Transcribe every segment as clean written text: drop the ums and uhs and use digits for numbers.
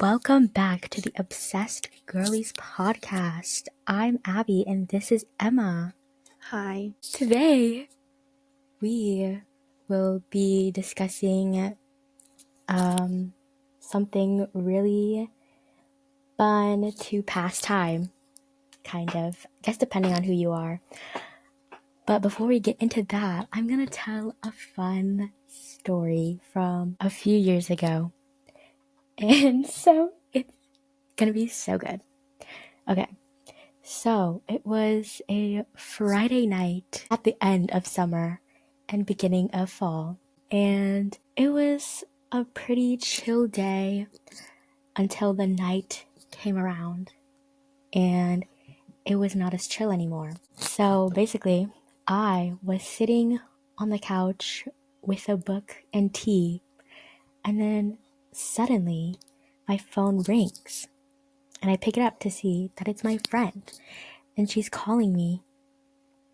Welcome back to the Obsessed Girlies podcast. I'm Abby and this is Emma. Hi. Today we will be discussing something really fun to pass time, kind of. I guess depending on who you are. But before we get into that, I'm going to tell a fun story from a few years ago. And so it's going to be so good. Okay. So it was a Friday night at the end of summer and beginning of fall. And it was a pretty chill day until the night came around and it was not as chill anymore. So basically, I was sitting on the couch with a book and tea, and then suddenly my phone rings and I pick it up to see that it's my friend. And she's calling me,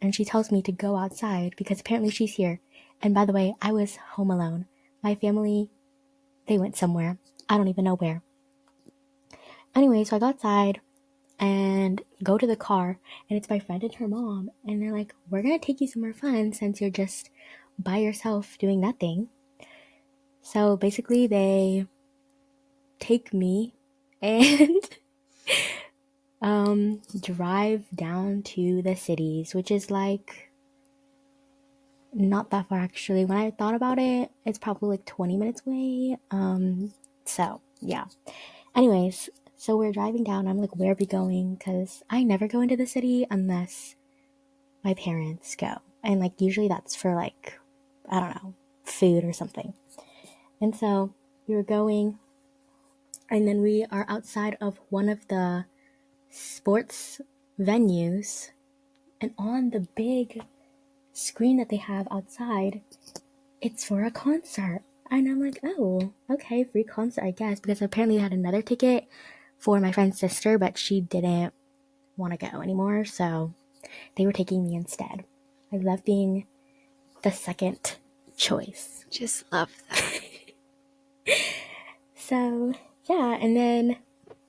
and she tells me to go outside because apparently she's here. And by the way, I was home alone. My family, they went somewhere. I don't even know where. Anyway, so I go outside and go to the car, and it's my friend and her mom. And they're like, we're going to take you somewhere fun since you're just by yourself doing nothing. So basically, they take me and drive down to the cities, which is like not that far actually. When I thought about it, it's probably like 20 minutes away. So yeah. Anyways, so we're driving down. I'm like, where are we going? Because I never go into the city unless my parents go. And like usually that's for like, I don't know, food or something. And so we were going, and then we are outside of one of the sports venues, and on the big screen that they have outside, it's for a concert. And I'm like, oh, okay, free concert, I guess, because apparently they had another ticket for my friend's sister, but she didn't want to go anymore, so they were taking me instead. I love being the second choice. Just love that. So yeah, and then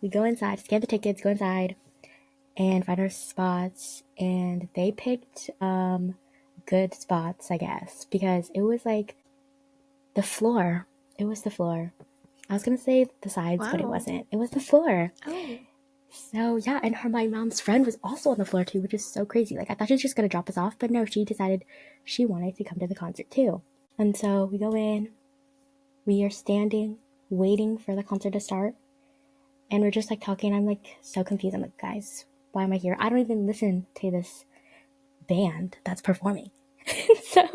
we go inside, scan the tickets, go inside, and find our spots, and they picked good spots, I guess, because it was like the floor. It was the floor. I was gonna say the sides, but it wasn't. It was the floor. Oh. So yeah, and my mom's friend was also on the floor too, which is so crazy. Like I thought she was just gonna drop us off, but no, she decided she wanted to come to the concert too. And so we go in, we are standing, waiting for the concert to start, and we're just like talking. I'm like so confused. I'm like, guys, why am I here? I don't even listen to this band that's performing. So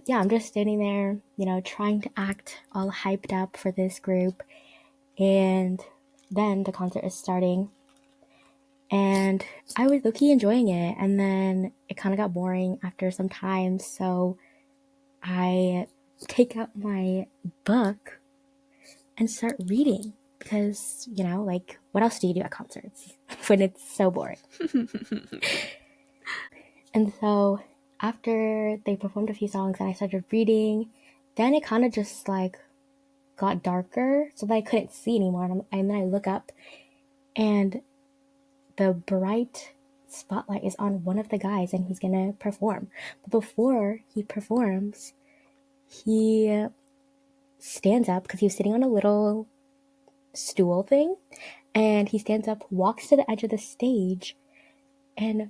yeah, I'm just standing there, trying to act all hyped up for this group. And then the concert is starting. And I was low-key enjoying it. And then it kind of got boring after some time. So I take out my book and start reading. Because, like, what else do you do at concerts when it's so boring? And so after they performed a few songs and I started reading, then it kind of just like got darker so that I couldn't see anymore. And then I look up and the bright spotlight is on one of the guys and he's gonna perform. But before he performs, he stands up because he was sitting on a little stool thing, and he stands up, walks to the edge of the stage, and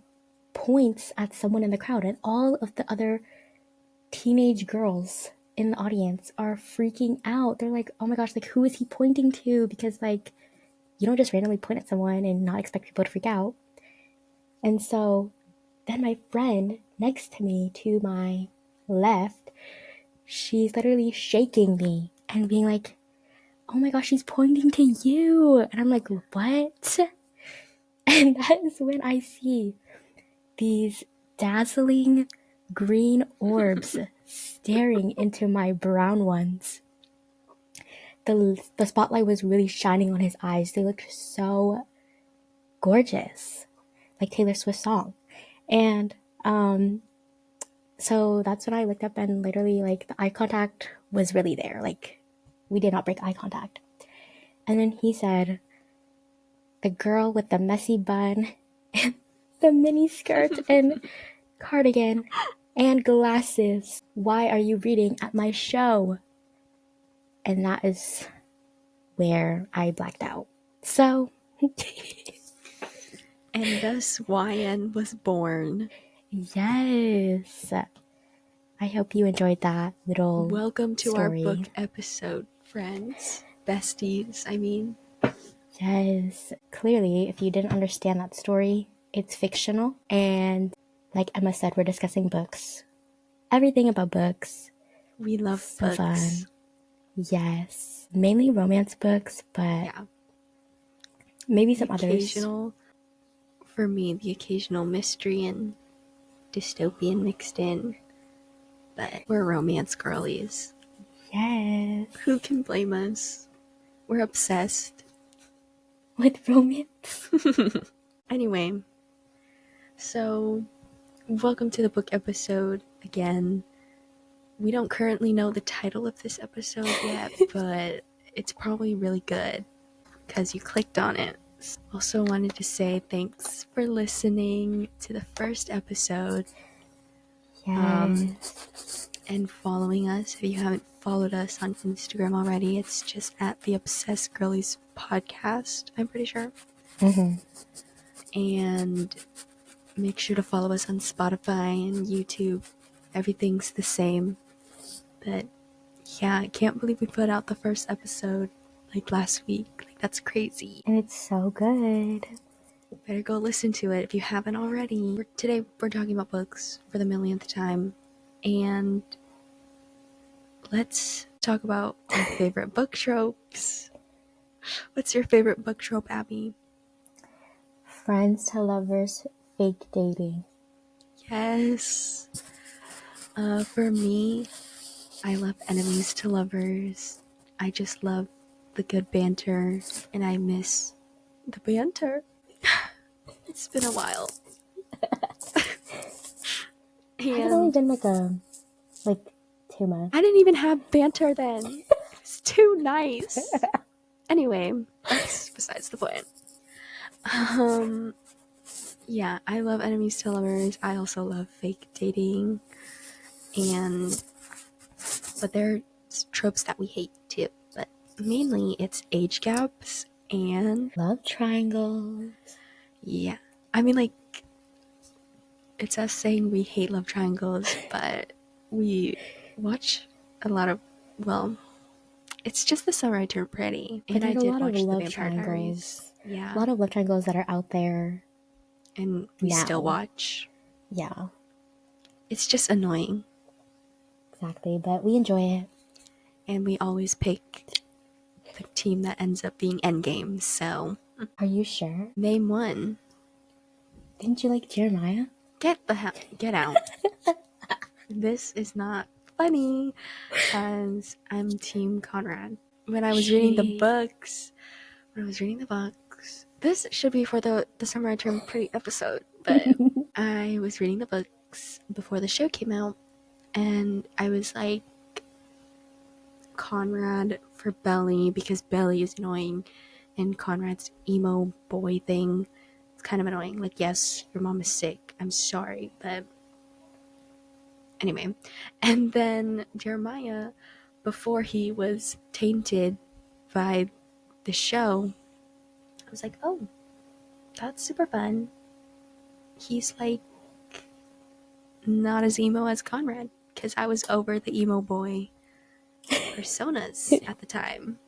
points at someone in the crowd, and all of the other teenage girls in the audience are freaking out. They're like, oh my gosh, like who is he pointing to? Because like you don't just randomly point at someone and not expect people to freak out. And so then my friend next to me to my left, she's literally shaking me and being like, oh my gosh, she's pointing to you. And I'm like, what? And that is when I see these dazzling green orbs staring into my brown ones. The spotlight was really shining on his eyes. They looked so gorgeous, like Taylor Swift's song. And so that's when I looked up, and literally like the eye contact was really there. Like we did not break eye contact. And then he said, the girl with the messy bun and the mini skirt and cardigan and glasses. Why are you reading at my show? And that is where I blacked out. So, and thus YN was born. yes. I hope you enjoyed that little Welcome to story. our book episode, friends. Besties, I mean. Yes. Clearly, if you didn't understand that story, it's fictional. And like Emma said, we're discussing books. Everything about books. We love So books. fun. Yes. Mainly romance books, but Yeah. maybe some others. For me, the occasional mystery and dystopian mixed in. But we're romance girlies. Yes. Who can blame us? We're obsessed. With romance. Anyway, so welcome to the book episode again. We don't currently know the title of this episode yet, but it's probably really good because you clicked on it. Also wanted to say thanks for listening to the first episode. Yes. And following us. If you haven't followed us on Instagram already, it's just at the Obsessed Girlies podcast, I'm pretty sure. And make sure to follow us on Spotify and YouTube. Everything's the same. But yeah, I can't believe we put out the first episode like last week. Like, that's crazy. And it's so good. Better go listen to it if you haven't already. Today we're talking about books for the millionth time. And let's talk about our favorite book tropes. What's your favorite book trope, Abby? Friends to lovers, fake dating. Yes. For me, I love enemies to lovers. I just love the good banter, and I miss the banter. It's been a while. It's only been like 2 months. I didn't even have banter then. It's too nice. Anyway, that's besides the point. Yeah, I love enemies to lovers. I also love fake dating. But there are tropes that we hate too. But mainly it's age gaps and love triangles. Yeah. I mean, like, it's us saying we hate love triangles, but we watch a lot of, well, it's just the summer I turned pretty. But And I there's did a lot watch of the love Vampire triangles. Diaries. Yeah. A lot of love triangles that are out there. And we now. Still watch. Yeah. It's just annoying. Exactly, but we enjoy it. And we always pick the team that ends up being endgame, so. Are you sure? Name one. Didn't you like Jeremiah? Get out. This is not funny, because I'm Team Conrad. When I was reading the books, this should be for the Summer I Turned Pretty episode, but I was reading the books before the show came out, and I was like, Conrad for Belly, because Belly is annoying, and Conrad's emo boy thing, it's kind of annoying. Like, yes, your mom is sick, I'm sorry, but anyway. And then Jeremiah, before he was tainted by the show, I was like, oh, that's super fun. He's like not as emo as Conrad, because I was over the emo boy personas at the time.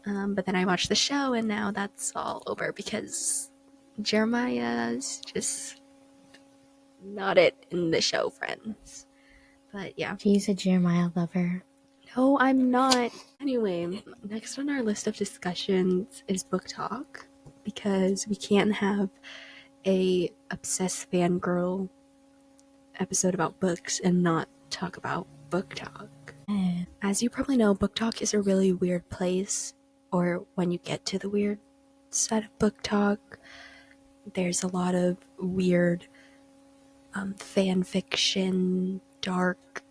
But then I watched the show, and now that's all over because Jeremiah's just not it in the show, friends. But yeah. She's a Jeremiah lover. No, I'm not. Anyway, next on our list of discussions is booktok, because we can't have a obsessed fangirl episode about books and not talk about booktok. As you probably know, booktok is a really weird place, or when you get to the weird side of booktok, there's a lot of weird fan fiction, dark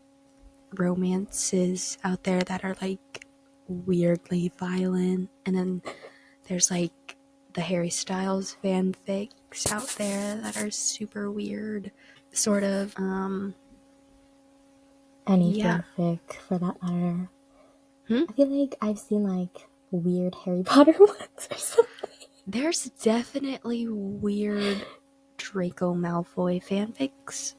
romances out there that are like weirdly violent. And then there's like the Harry Styles fanfics out there that are super weird. Sort of, Any yeah. fanfic for that matter. Hmm? I feel like I've seen like weird Harry Potter ones or something. There's definitely weird Draco Malfoy fanfics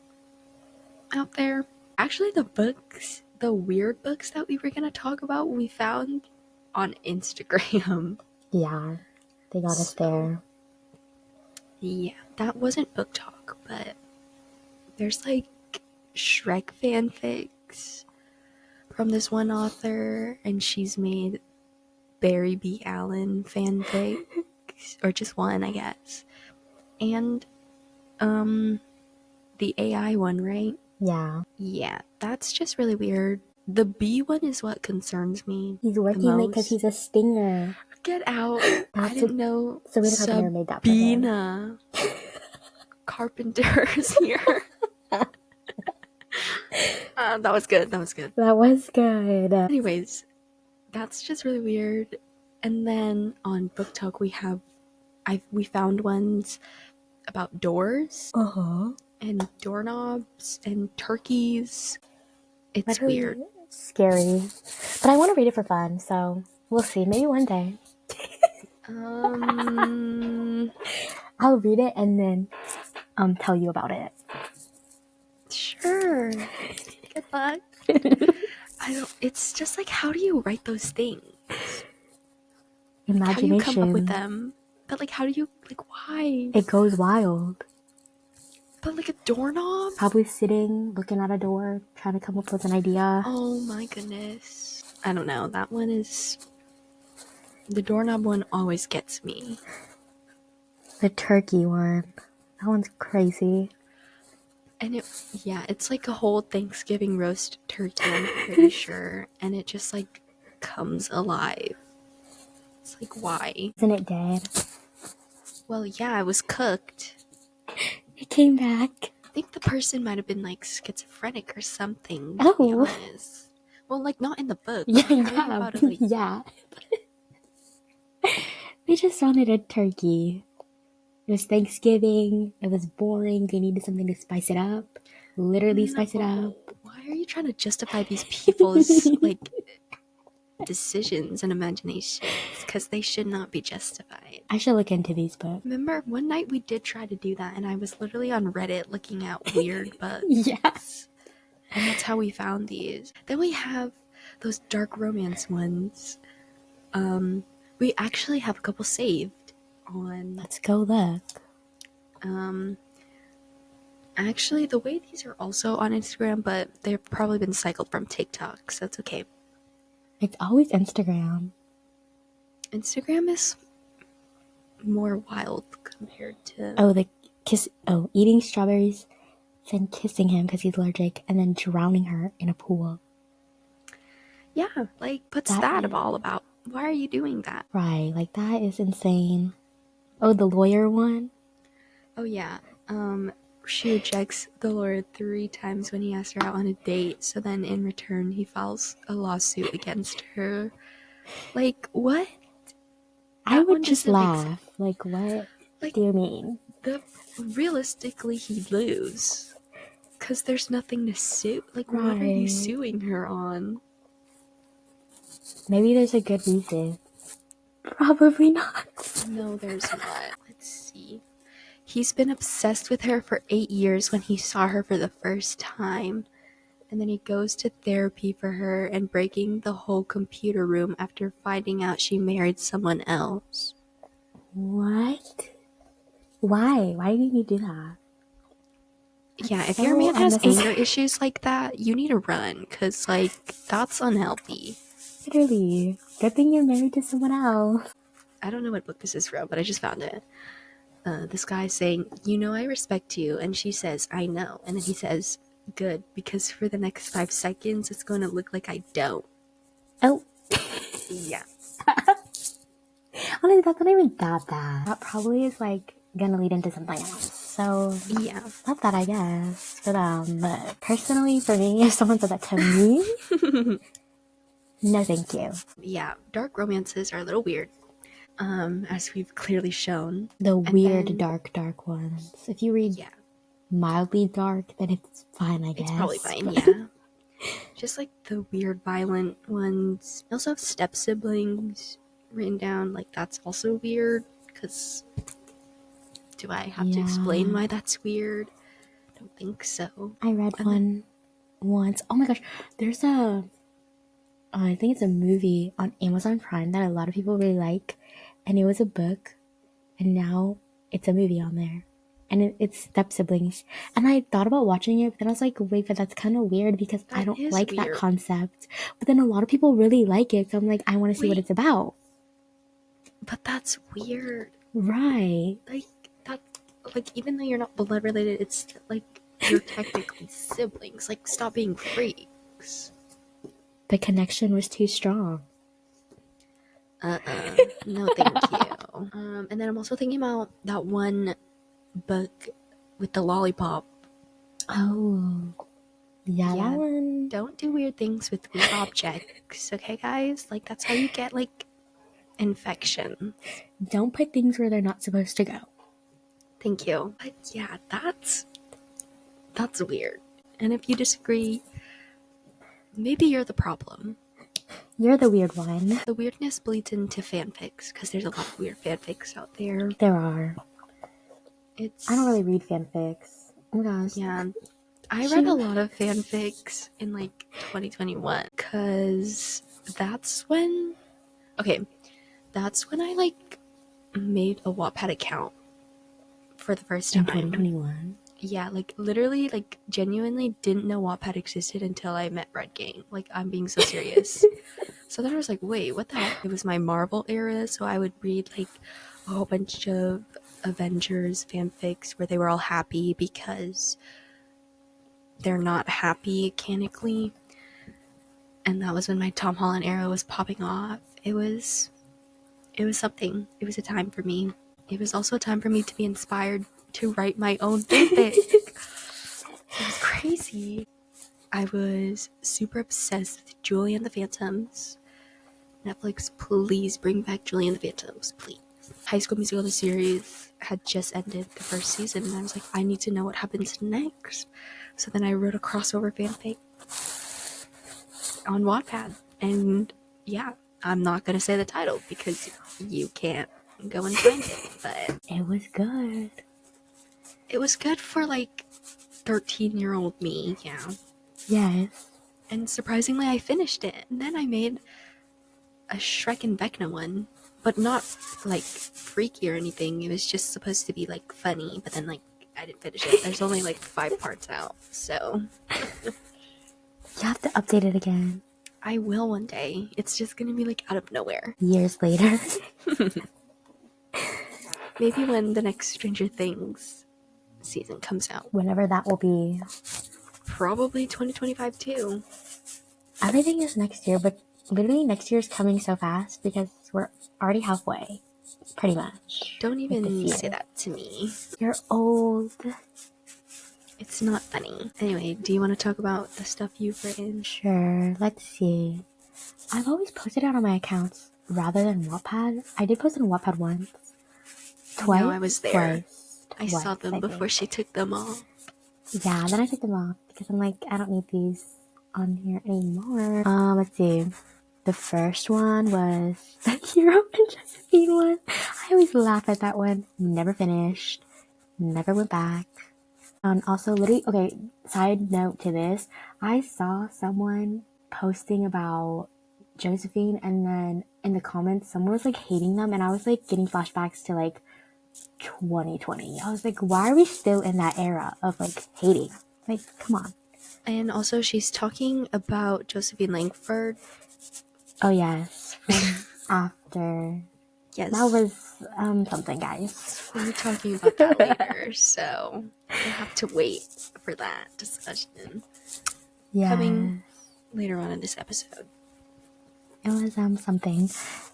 out there. Actually, the weird books that we were gonna talk about, we found on Instagram. Yeah, they got us there. Yeah, that wasn't booktok, but there's like Shrek fanfics from this one author, and she's made Barry B. Allen fanfics, or just one, I guess. And the AI one, right? Yeah. Yeah, that's just really weird. The B one is what concerns me. He's working late because he's a stinger. Get out. I didn't know Sabrina Carpenter made that for him. Sabina Carpenter is here. That was good. That was good. Anyways, that's just really weird. And then on BookTok we found ones about doors and doorknobs and turkeys. It's weird. Scary. But I want to read it for fun, so we'll see. Maybe one day. I'll read it and then tell you about it. Sure. Good luck. It's just like, how do you write those things? Imagination. How do you come up with them? But like, how do you, like, why? It goes wild. But like a doorknob? Probably sitting, looking at a door, trying to come up with an idea. Oh my goodness. I don't know. That one is... The doorknob one always gets me. The turkey one. That one's crazy. And it's like a whole Thanksgiving roast turkey, I'm pretty sure. And it just like comes alive. It's like, why? Isn't it dead? Well, yeah, it was cooked. It came back. I think the person might have been like schizophrenic or something. Oh. To be honest. Well, like not in the book. Yeah. Like... Yeah. They just wanted a turkey. It was Thanksgiving. It was boring. They needed something to spice it up. Literally spice it up. Why are you trying to justify these people's like decisions and imaginations? Because they should not be justified. I should look into these books. Remember, one night we did try to do that, and I was literally on Reddit looking at weird books. Yes. And that's how we found these. Then we have those dark romance ones. We actually have a couple saved on... Let's go look. Actually, the way these are also on Instagram, but they've probably been cycled from TikTok, so that's okay. It's always Instagram. Instagram is more wild compared to... eating strawberries, then kissing him because he's allergic, and then drowning her in a pool. Yeah, like, what's that all about? Why are you doing that? Right, like, that is insane. Oh, the lawyer one? Oh, yeah. She rejects the lawyer 3 times when he asks her out on a date, so then in return he files a lawsuit against her. Like, what? I would just laugh. Like, what do you mean? Realistically, he'd lose. Because there's nothing to sue. Like, right. What are you suing her on? Maybe there's a good reason. Probably not. No, there's not. Let's see. He's been obsessed with her for 8 years when he saw her for the first time. And then he goes to therapy for her and breaking the whole computer room after finding out she married someone else. What? Why? Why did you do that? Yeah, if your man has anger issues like that, you need to run, because, like, that's unhealthy. Literally. Good thing you're married to someone else. I don't know what book this is from, but I just found it. This guy's saying, "You know I respect you," and she says, "I know," and then he says, "Good, because for the next 5 seconds, it's going to look like I don't." Oh. Yeah. Honestly, that's not even that bad. That probably is, like, gonna lead into something else. So, yeah. Not that, I guess, for them. But personally, for me, if someone said that to me, No, thank you. Yeah, dark romances are a little weird, as we've clearly shown. The And weird, then, dark ones. If you read yeah, mildly dark, then it's fine, I guess. it's probably fine, yeah. Just like the weird, violent ones. I also have step siblings written down. Like, that's also weird, because do I have to explain why that's weird? I don't think so. I read one once. Oh my gosh, there's I think it's a movie on Amazon Prime that a lot of people really like, and it was a book, and now it's a movie on there, and it's step siblings. And I thought about watching it, but then I was like, wait, but that's kind of weird because I don't like that concept. But then a lot of people really like it, so I'm like, I want to see what it's about. But that's weird, right? Like even though you're not blood related, it's like you're technically siblings. Like, stop being freaks. The connection was too strong. No, thank you. And then I'm also thinking about that one book with the lollipop. Oh, yeah, that one. Don't do weird things with weird objects, okay, guys? Like, that's how you get, like, infections. Don't put things where they're not supposed to go. Thank you. But yeah, that's weird. And if you disagree, maybe you're the problem. You're the weird one. The weirdness bleeds into fanfics, because there's a lot of weird fanfics out there. There are. I don't really read fanfics. Oh my gosh. Yeah. I read a lot of fanfics in, like, 2021, because that's when I, like, made a Wattpad account for the first time. In 2021? Yeah, like, literally, like, genuinely didn't know Wattpad existed until I met Red Gang. Like, I'm being so serious. So then I was like, wait, what the heck? It was my Marvel era, so I would read, like, a whole bunch of Avengers fanfics where they were all happy because they're not happy mechanically. And that was when my Tom Holland era was popping off. It was something. It was a time for me. It was also a time for me to be inspired to write my own fanfic. It was crazy. I was super obsessed with Julie and the Phantoms. Netflix, please bring back Julie and the Phantoms, please. High School Musical, the series, had just ended the first season, and I was like, I need to know what happens next. So then I wrote a crossover fanfic on Wattpad, and yeah, I'm not gonna say the title because you can't go and find it, but it was good. It was good for, like, 13-year-old me, yeah. Yes. And surprisingly, I finished it. And then I made a Shrek and Vecna one, but not, like, freaky or anything. It was just supposed to be, like, funny, but then, like, I didn't finish it. There's only, like, 5 parts out, so. You have to update it again. I will one day. It's just gonna be, like, out of nowhere. Years later. Maybe when the next Stranger Things season comes out. Whenever that will be. Probably 2025 too. Everything is next year, but literally next year is coming so fast because we're already halfway. Pretty much. Don't even say that to me. You're old. It's not funny. Anyway, do you want to talk about the stuff you've written? Sure. Let's see. I've always posted it on my accounts rather than Wattpad. I did post on Wattpad once. Twice? No, I was there. Twice, I saw them before she took them off. Yeah, then I took them off because I'm like, I don't need these on here anymore. Let's see. The first one was the Hero and Josephine one. I always laugh at that one. Never finished. Never went back. Also, literally, okay, side note to this. I saw someone posting about Josephine, and then in the comments, someone was like hating them, and I was like getting flashbacks to like 2020. I was like, why are we still in that era of like hating? Like, come on. And also, she's talking about Josephine Langford. Oh yes, from after. Yes, that was something, guys. We're talking about that later, so we'll have to wait for that discussion. Yeah, coming later on in this episode. It was something,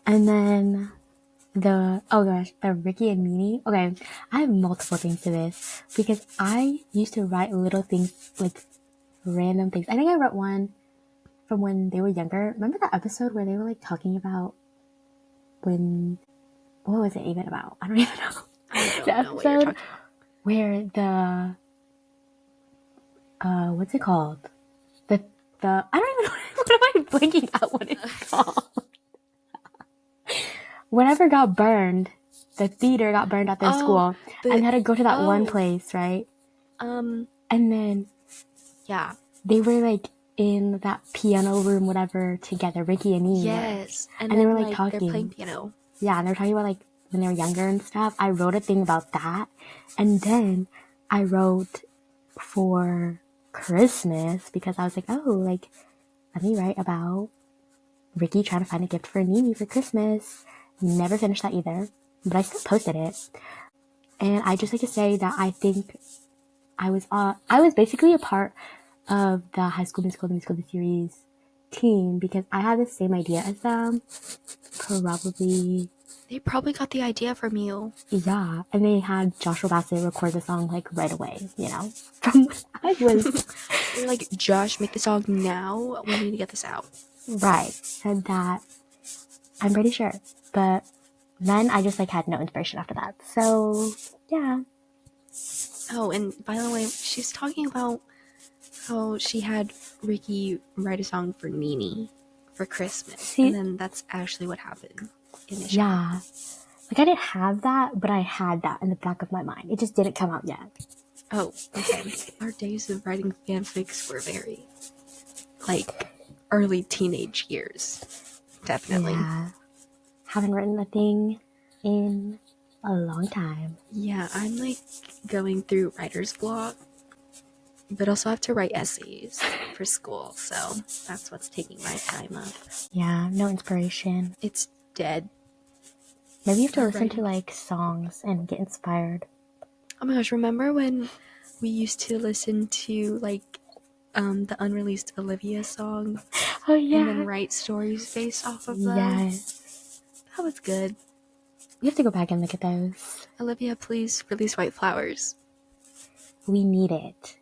and then the Ricky and Meanie. Okay, I have multiple things to this because I used to write little things, like random things. I think I wrote one from when they were younger. Remember that episode where they were like talking about what was it even about? I don't even know. I don't The know what you're episode talking where the what's it called? The I don't even know. What am I blanking out what it's called? Whatever got burned, the theater got burned at their school, and they had to go to that one place, right? And then yeah. they were like in that piano room, whatever, together, Ricky and me. Yes. And they were like They're talking. playing piano. Yeah, and they're talking about like when they were younger and stuff. I wrote a thing about that, and then I wrote for Christmas because I was like, oh, like let me write about Ricky trying to find a gift for Nini for Christmas. Never finished that either, but I still posted it. And I just like to say that I think I was basically a part of the High School Musical, the series team because I had the same idea as them. They probably got the idea from you. Yeah, and they had Joshua Bassett record the song like right away, you know. From when I was They're like, Josh, make the song now. We need to get this out. Right, said that. I'm pretty sure, but then I just like had no inspiration after that. So yeah. Oh, and by the way, she's talking about how she had Ricky write a song for Nini for Christmas, and then that's actually what happened initially. Yeah, like I didn't have that, but I had that in the back of my mind. It just didn't come out yet. Oh, okay. Our days of writing fanfics were very, like, early teenage years. Definitely. Yeah. Haven't written a thing in a long time. Yeah, I'm like going through writer's block, but also have to write essays for school, so that's what's taking my time up. Yeah, no inspiration. It's dead. Maybe you have to listen to like songs and get inspired. Oh my gosh, remember when we used to listen to like the unreleased Olivia song? Oh yeah. And then write stories based off of them? Yes. That was good. We have to go back and look at those. Olivia, please release White Flowers. We need it.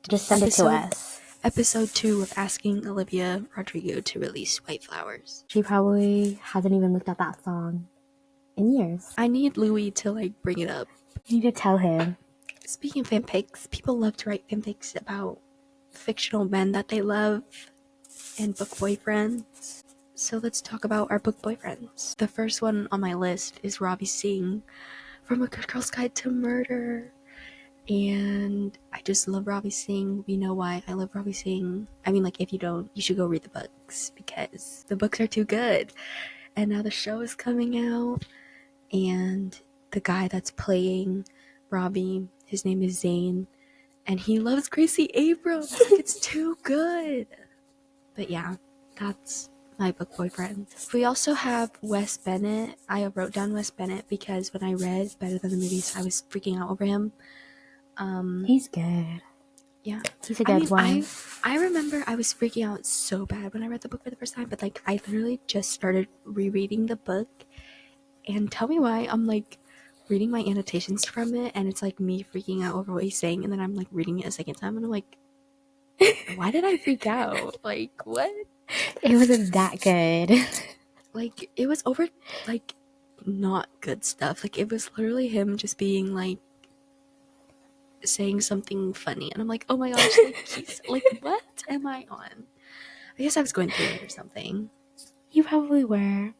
Just send it to us. Episode 2 of asking Olivia Rodrigo to release White Flowers. She probably hasn't even looked at that song in years. I need Louis to like bring it up. You need to tell him. Speaking of fanfics, people love to write fanfics about fictional men that they love and book boyfriends. So let's talk about our book boyfriends. The first one on my list is Ravi Singh from A Good Girl's Guide to Murder. And I just love Ravi Singh. We know why I love Ravi Singh. I mean, like, if you don't, you should go read the books because the books are too good. And now the show is coming out, and the guy that's playing Ravi, his name is Zane, and he loves Gracie Abrams. Like, it's too good. But yeah, that's my book boyfriend. We also have Wes Bennett. I wrote down Wes Bennett because when I read Better Than the Movies, I was freaking out over him. He's good. Yeah, he's a good one. I remember I was freaking out so bad when I read the book for the first time, but like I literally just started rereading the book, and tell me why I'm like reading my annotations from it, and it's like me freaking out over what he's saying, and then I'm like reading it a second time, and I'm like, why did I freak out? Like, what? It wasn't that good. Like, it was over like not good stuff. Like, it was literally him just being like saying something funny, and I'm like, oh my gosh, like, he's like, what am I on? I guess I was going through it or something. You probably were.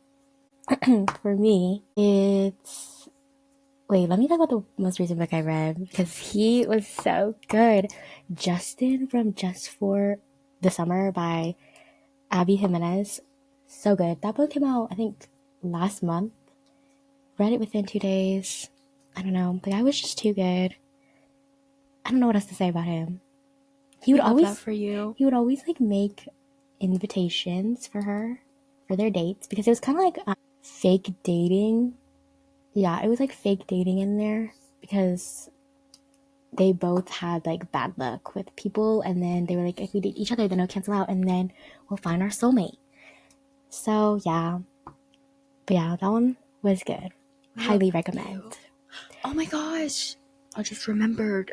For me, it's let me talk about the most recent book I read because he was so good. Justin from Just for the Summer by Abbi Jimenez. So good. That book came out I think last month. Read it within 2 days. I don't know, the guy was just too good. I don't know what else to say about him. He would always that for you. He would always like make invitations for her for their dates because it was kind of like fake dating. Yeah, it was like fake dating in there because they both had like bad luck with people, and then they were like, if we date each other, then it'll cancel out, and then we'll find our soulmate. So yeah, but yeah, that one was good. Highly recommend. Oh my gosh, I just remembered.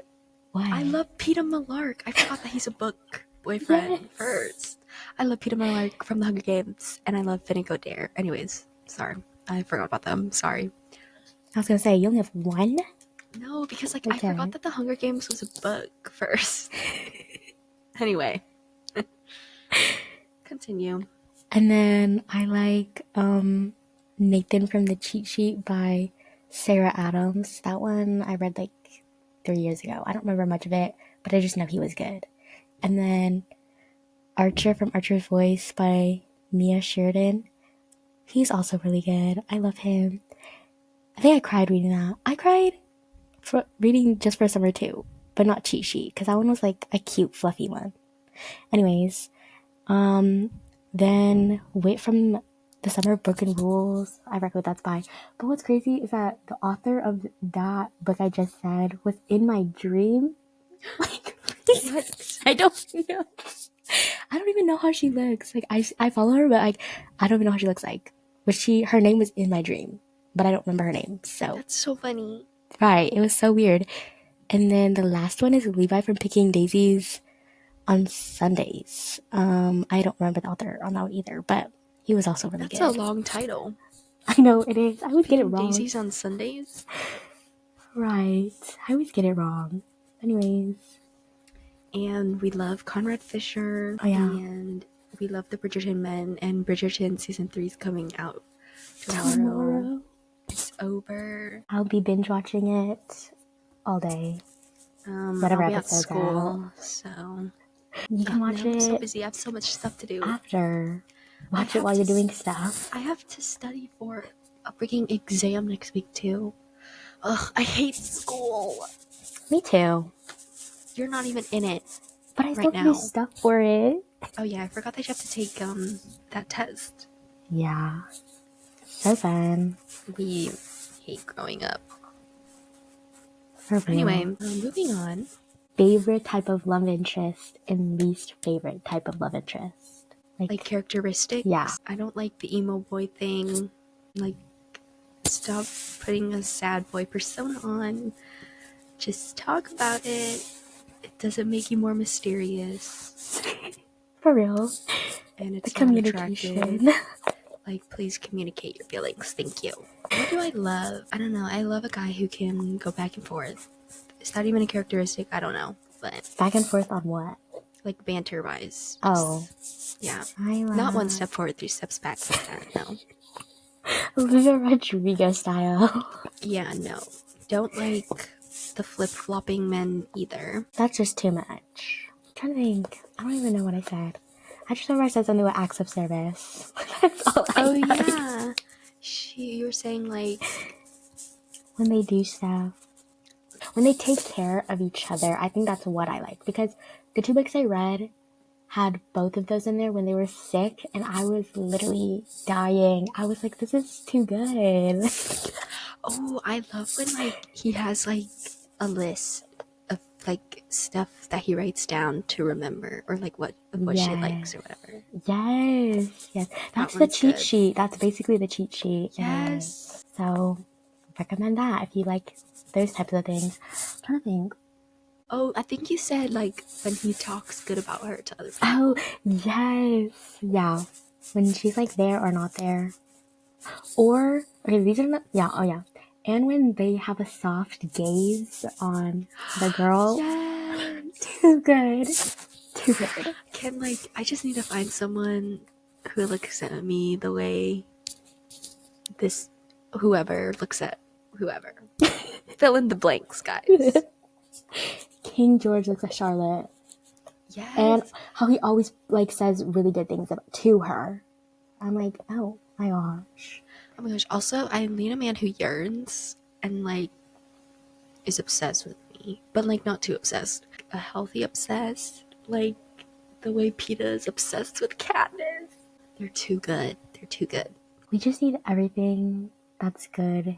What? I love Peter Malark. I forgot that he's a book. boyfriend first. I love Peter Monarch from the Hunger Games, and I love Finnick Dare. Anyways, sorry. I forgot about them. Sorry. I was gonna say, you only have one? No, because like Okay. I forgot that the Hunger Games was a book first. Anyway. Continue. And then I like Nathan from the Cheat Sheet by Sarah Adams. That one I read like 3 years ago. I don't remember much of it, but I just know he was good. And then Archer from Archer's Voice by Mia Sheridan. He's also really good. I love him. I think I cried reading that. I cried for reading Just for Summer too, but not Cheat Sheet, because that one was like a cute, fluffy one. Anyways, then Wait from the Summer of Broken Rules. I forget what that's by. But what's crazy is that the author of that book I just said was in my dream. Like, What? I don't know. I don't even know how she looks. Like, I follow her, but like, I don't even know how she looks like. But her name was in my dream, but I don't remember her name. So That's so funny. right, it was so weird. And then the last one is Levi from Picking Daisies on Sundays. I don't remember the author on that one either, but he was also really good. That's a long title. I know it is. I always get it wrong. Daisies on Sundays? Right. I always get it wrong. Anyways. And we love Conrad Fisher. Oh, yeah. And we love the Bridgerton Men. And Bridgerton season 3 is coming out tomorrow. It's over. I'll be binge watching it all day. Whatever I'll be at episode's school, out. so You can watch it. I'm so busy. I have so much stuff to do. After. Watch it while you're doing stuff. I have to study for a freaking exam next week too. Ugh, I hate school. Me too. You're not even in it. But I still have to do stuff for it. Oh yeah, I forgot that you have to take that test. Yeah. So fun. We hate growing up. For real. Anyway, moving on. Favorite type of love interest and least favorite type of love interest. Like characteristics? Yeah. I don't like the emo boy thing. Like, stop putting a sad boy persona on. Just talk about it. It doesn't make you more mysterious. For real. And it's the communication. Like, please communicate your feelings. Thank you. What do I love? I don't know. I love a guy who can go back and forth. Is that even a characteristic? I don't know. But back and forth on what? Like banter wise. Oh. Yeah. Not 1 step forward, 3 steps back like that. No. Olivia Rodrigo style. Yeah, no. Don't like the flip-flopping men either. That's just too much. I'm trying to think. I don't even know what I said. I just remember I said something with acts of service. That's all I know. Yeah. You were saying like when they do stuff. When they take care of each other. I think that's what I like. Because the 2 books I read had both of those in there when they were sick. And I was literally dying. I was like, this is too good. Oh, I love when like he has like a list of like stuff that he writes down to remember, or like what she likes or whatever. Yes. That's the cheat sheet. That's basically the cheat sheet. Yes. So recommend that if you like those types of things. I'm trying to think. Oh, I think you said like when he talks good about her to other people. Oh, yes. Yeah. When she's like there or not there. Or, okay, these are not, yeah, oh yeah. And when they have a soft gaze on the girl. Yes. Too good. Too good. I just need to find someone who looks at me the way whoever looks at whoever. Fill in the blanks, guys. King George looks at Charlotte. Yes. And how he always like says really good things to her. I'm like, oh my gosh. Oh my gosh. Also, I need a man who yearns and like is obsessed with me, but like not too obsessed. A healthy obsessed, like the way PETA is obsessed with Katniss. They're too good. They're too good. We just need everything that's good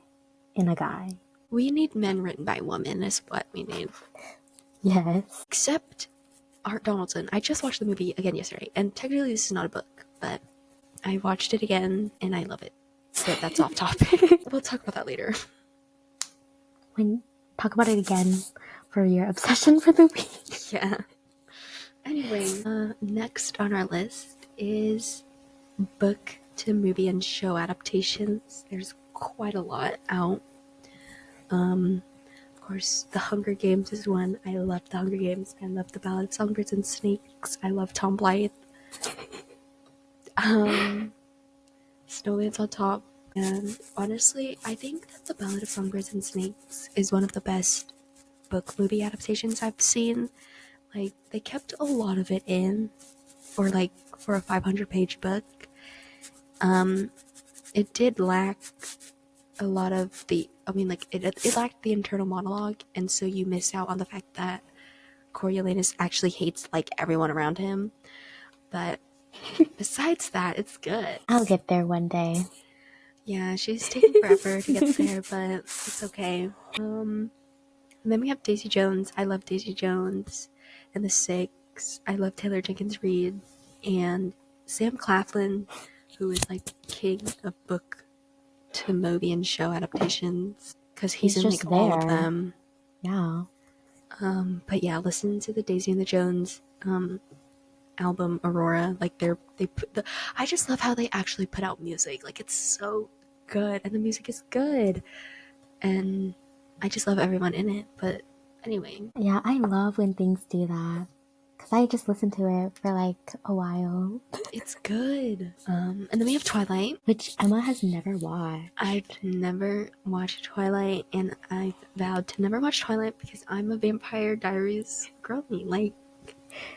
in a guy. We need men written by women is what we need. Yes. Except Art Donaldson. I just watched the movie again yesterday, and technically this is not a book, but I watched it again and I love it. But that's off topic. We'll talk about that later. Talk about it again for your obsession for the week. Yeah. Anyway, next on our list is book to movie and show adaptations. There's quite a lot out. Of course, The Hunger Games is one. I love The Hunger Games. I love The Ballad of Songbirds and Snakes. I love Tom Blythe. Snowlands on Top. And honestly, I think that The Ballad of Songbirds and Snakes is one of the best book movie adaptations I've seen. Like, they kept a lot of it in for a 500-page book. It did lack a lot of it lacked the internal monologue, and so you miss out on the fact that Coriolanus actually hates everyone around him. But besides that, it's good. I'll get there one day. Yeah, she's taking forever to get there, but it's okay. And then we have Daisy Jones. I love Daisy Jones and the Six. I love Taylor Jenkins Reid and Sam Claflin, who is king of book to movie and show adaptations, because he's in all of them. Yeah. But yeah, listen to the Daisy and the Jones album Aurora. I just love how they actually put out music. It's so good, and the music is good, and I just love everyone in it. But anyway, yeah, I love when things do that, because I just listen to it for a while. It's good. And then we have Twilight, which Emma has never watched. I've never watched Twilight, and I've vowed to never watch Twilight because I'm a Vampire Diaries girly.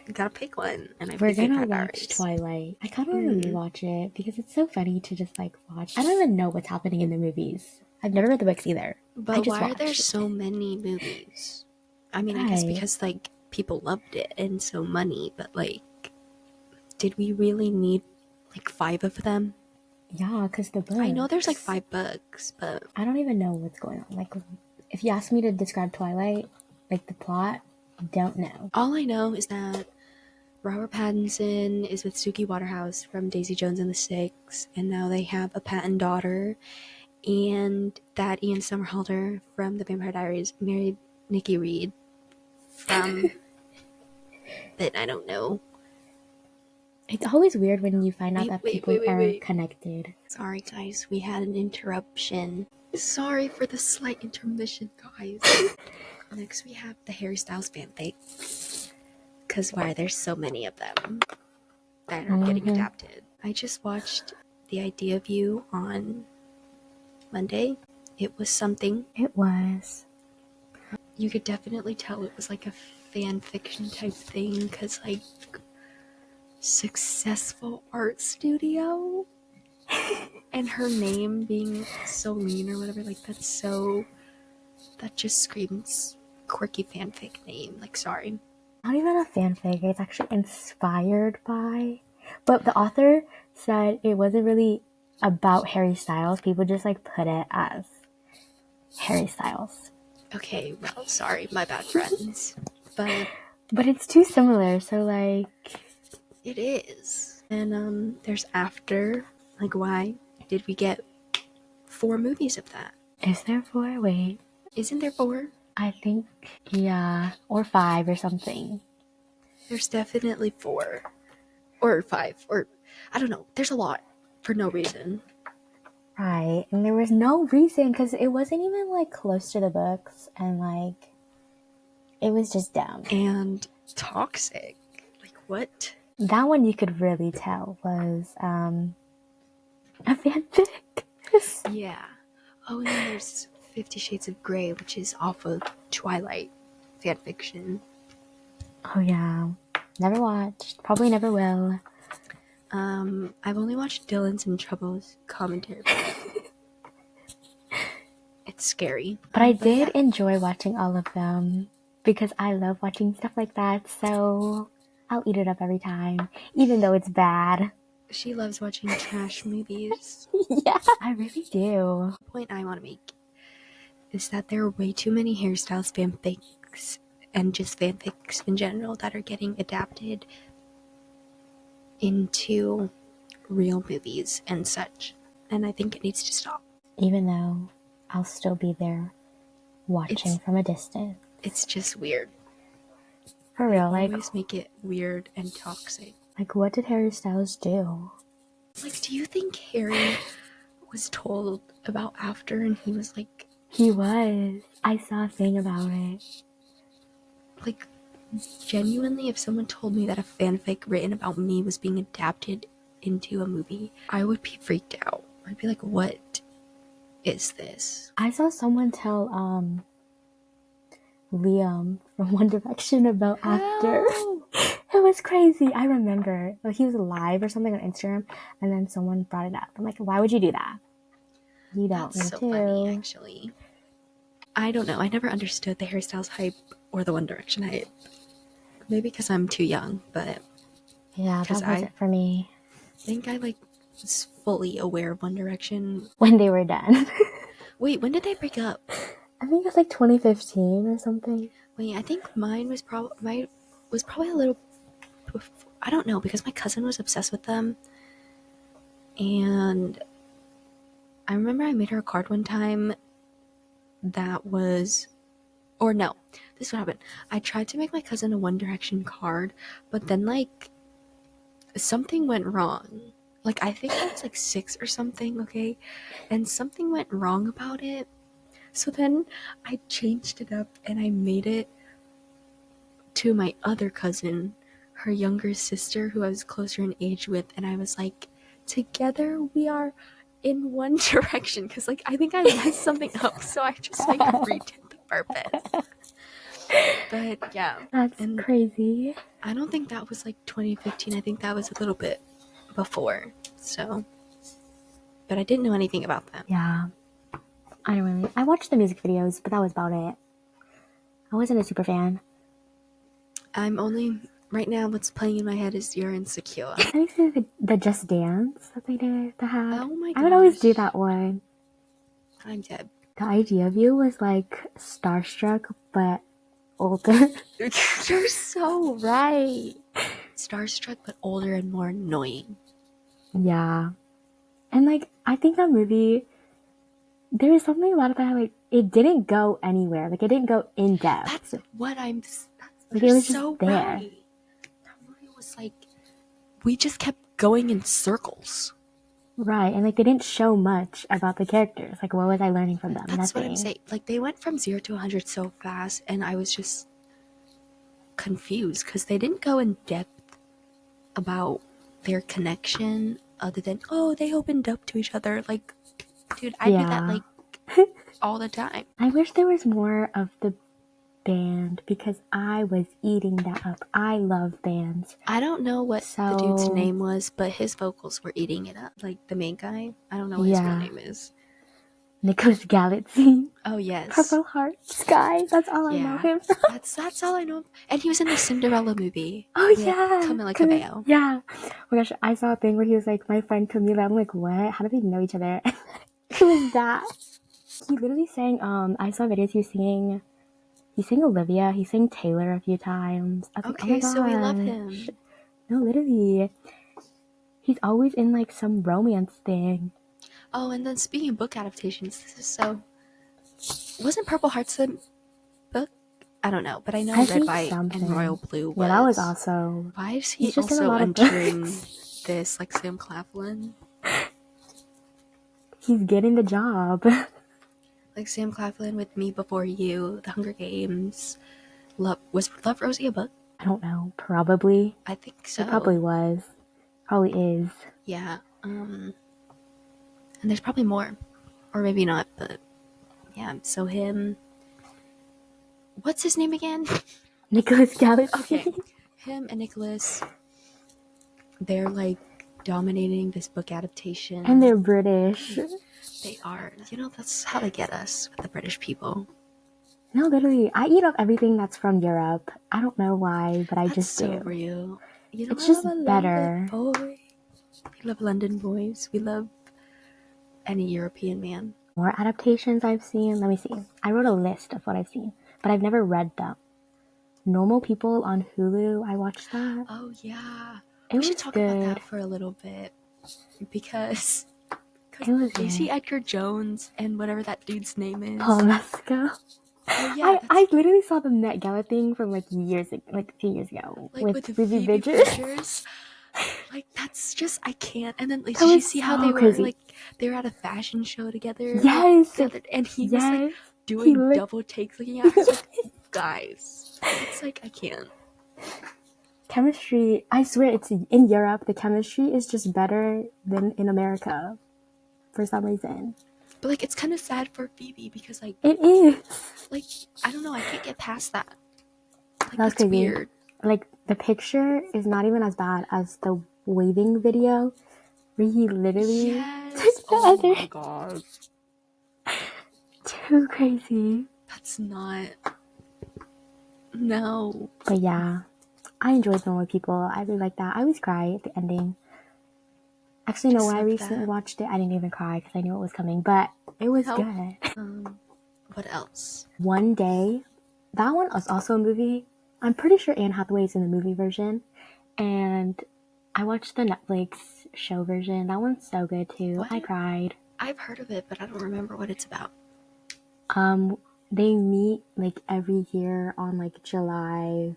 I gotta pick one, and we're gonna watch Twilight. I kind of want to rewatch it because it's so funny to just watch. I don't even know what's happening in the movies. I've never read the books either. But why are there so many movies? I mean, I guess because people loved it and so money, but did we really need 5 of them? Yeah, because the books. I know there's 5 books, but I don't even know what's going on. If you ask me to describe Twilight, the plot, don't know. All I know is that Robert Pattinson is with Suki Waterhouse from Daisy Jones and the Six, and now they have a patent daughter, and that Ian Somerhalder from The Vampire Diaries married Nikki Reed from that I don't know. It's always weird when you find out that people are connected. Sorry, guys, we had an interruption. Sorry for the slight intermission, guys. Next, we have the Harry Styles fanfic. Because why? There's so many of them that are getting adapted. I just watched The Idea of You on Monday. It was something. It was. You could definitely tell it was a fan fiction type thing, because successful art studio and her name being Solene or whatever, that just screams quirky fanfic name. Sorry. Not even a fanfic, it's actually inspired by, but the author said it wasn't really about Harry Styles. People just put it as Harry Styles. Okay, well, sorry, my bad, friends. But it's too similar, so it is. And there's After. Why did we get 4 movies of that? Is there 4? Wait. Isn't there 4? I think, yeah, or 5 or something. There's definitely 4. Or 5, or I don't know. There's a lot for no reason. Right, and there was no reason because it wasn't even close to the books, and it was just dumb. And toxic. What? That one you could really tell was a fanfic. Yeah. Oh, and then there's 50 Shades of Grey, which is off of Twilight fanfiction. Oh yeah. Never watched. Probably never will. I've only watched Dylan's and Trouble's commentary. It's scary. But I did enjoy watching all of them because I love watching stuff like that, so I'll eat it up every time, even though it's bad. She loves watching trash movies. Yeah, I really do. The point I want to make is that there are way too many hairstyles fanfics and just fanfics in general that are getting adapted into real movies and such, and I think it needs to stop. Even though I'll still be there watching from a distance. It's just weird. For They real, like, always make it weird and toxic. like, what did Harry Styles do? Like, do you think Harry was told about after and he was like... He was. I saw a thing about it. Like, genuinely, if someone told me that a fanfic written about me was being adapted into a movie, I would be freaked out. I'd be like, what is this? I saw someone tell Liam from One Direction about after. It was crazy. I remember. Like, he was live or something on Instagram, and then someone brought it up. I'm like, why would you do that? You don't That's need so to. funny, actually. I don't know. I never understood the Harry Styles hype or the One Direction hype. Maybe because I'm too young, but Yeah, that wasn't for me. I think I like was fully aware of One Direction when they were done. Wait, when did they break up? I think it was like 2015 or something. Wait, I think mine was probably a little before. I don't know, because my cousin was obsessed with them, and I remember I made her a card one time that was, or no, this is what happened. I tried to make my cousin a One Direction card, but then like something went wrong. Like, I think I was like 6 or something, okay? And something went wrong about it. So then I changed it up and I made it to my other cousin, her younger sister, who I was closer in age with, and I was like, together we are in One Direction, because like I think I messed something up, so I just like redid the purpose. But yeah, That's crazy. I don't think that was like 2015. I think that was a little bit before. So, but I didn't know anything about them. Yeah, I watched the music videos, but that was about it. I wasn't a super fan. I'm only right now. What's playing in my head is "You're Insecure." Have you seen the Just Dance that they did? That had? Oh my gosh. I would always do that one. I'm dead. The idea of you was like starstruck, but older. You're so right. Starstruck, but older and more annoying. Yeah, and like I think that movie, there was something about it that like it didn't go anywhere. Like it didn't go in depth. That's what I'm. Like it was so just there. Right. That movie was like, we just kept going in circles. Right, and like they didn't show much about the characters. Like, what was I learning from them? That's Nothing. what I'm saying. Like, they went from 0 to 100 so fast, and I was just confused because they didn't go in depth about their connection, other than, oh, they opened up to each other. Like, dude, I do that like all the time. I wish there was more of the band because I was eating that up. I love bands. I don't know what the dude's name was, but his vocals were eating it up. Like the main guy. I don't know what his real name is. Nicholas Galaxy. Oh yes. Purple Heart Sky. That's all I know him from. That's all I know. And he was in the Cinderella movie. Oh yeah. Camila Cabello. Yeah. Oh my gosh, I saw a thing where he was like, my friend Camila. I'm like, what? How do they know each other? Who is that? He literally sang, I saw videos he sang Olivia, he sang Taylor a few times. I was Okay, like, oh my so we love gosh. him. No, literally. He's always in like some romance thing. Oh, and then speaking of book adaptations, this is so... Wasn't Purple Hearts the book? I don't know, but I know Red, White, and Royal Blue was. Yeah, that was also... Why is he also entering this, like Sam Claflin? He's getting the job. Like Sam Claflin with Me Before You, The Hunger Games. Was Love, Rosie a book? I don't know. Probably. I think so. It probably was. Probably is. Yeah. And there's probably more. Or maybe not, but yeah. So him... What's his name again? Nicholas Galaxy. Okay. Him and Nicholas, they're like dominating this book adaptation. And they're British. They are. You know, that's how they get us with the British people. No, literally. I eat up everything that's from Europe. I don't know why, but I just do. So real. You know, it's just better. Boy. We love London boys. We love any European man. More adaptations I've seen. Let me see. I wrote a list of what I've seen, but I've never read them. Normal People on Hulu. I watched that. Oh, yeah. We should talk about that for a little bit. Because you see Edgar Jones and whatever that dude's name is. Paul Mescal. Oh yeah, I literally saw the Met Gala thing from like a few years ago, like with Phoebe Phoebe Bridgers. Bridgers. Like that's just I can't. And then like, That did you was see how so crazy. they were at a fashion show together? Like Yes, the other, and he was like yes. He doing looked double takes, looking at her. Like, guys, it's like I can't. chemistry. I swear, it's in Europe. The chemistry is just better than in America, for some reason. But like, it's kind of sad for Phoebe because like It is. like I don't know, I can't get past that. Like That was that's crazy. weird. Like the picture is not even as bad as the waving video, where he literally Yes. took the Oh other. my god. Too crazy. That's not. No. But yeah, I enjoyed film with people. I really like that. I always cry at the ending. Actually, no, Just when I love recently that. watched it, I didn't even cry because I knew it was coming, but it was No. good. What else? One Day, that one was also a movie. I'm pretty sure Anne Hathaway's in the movie version, and I watched the Netflix show version. That one's so good too. What? I cried. I've heard of it, but I don't remember what it's about. They meet like every year on like July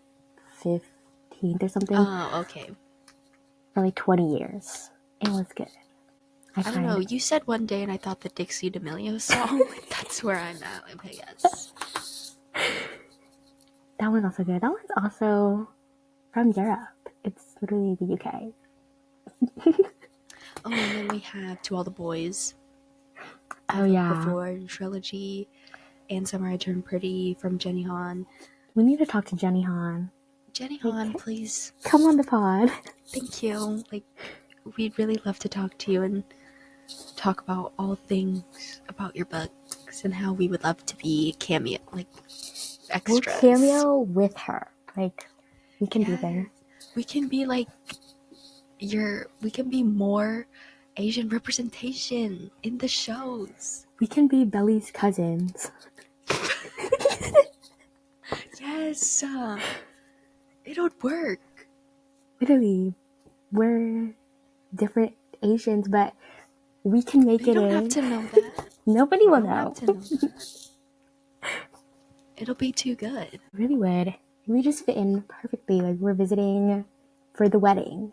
15th or something Oh, okay. for like 20 years. It was good. I don't know. You said One Day, and I thought the Dixie D'Amelio song. Like, that's where I'm at. Like, I guess. That one's also good. That one's also from Europe. It's literally the UK. Oh, and then we have To All the Boys. Oh yeah. Before trilogy, and Summer I Turned Pretty from Jenny Han. We need to talk to Jenny Han. Jenny Han, please. Come on the pod. Thank you. Like, we'd really love to talk to you and talk about all things about your books and how we would love to be cameo, like, extras. We'll cameo with her. Like, we can be there. We can be like we can be more Asian representation in the shows. We can be Belly's cousins. Yes, it would work. Literally, we're different Asians, but we can make it in. You don't have to know that. Nobody will know. It'll be too good. It really would. We just fit in perfectly. Like, we're visiting for the wedding.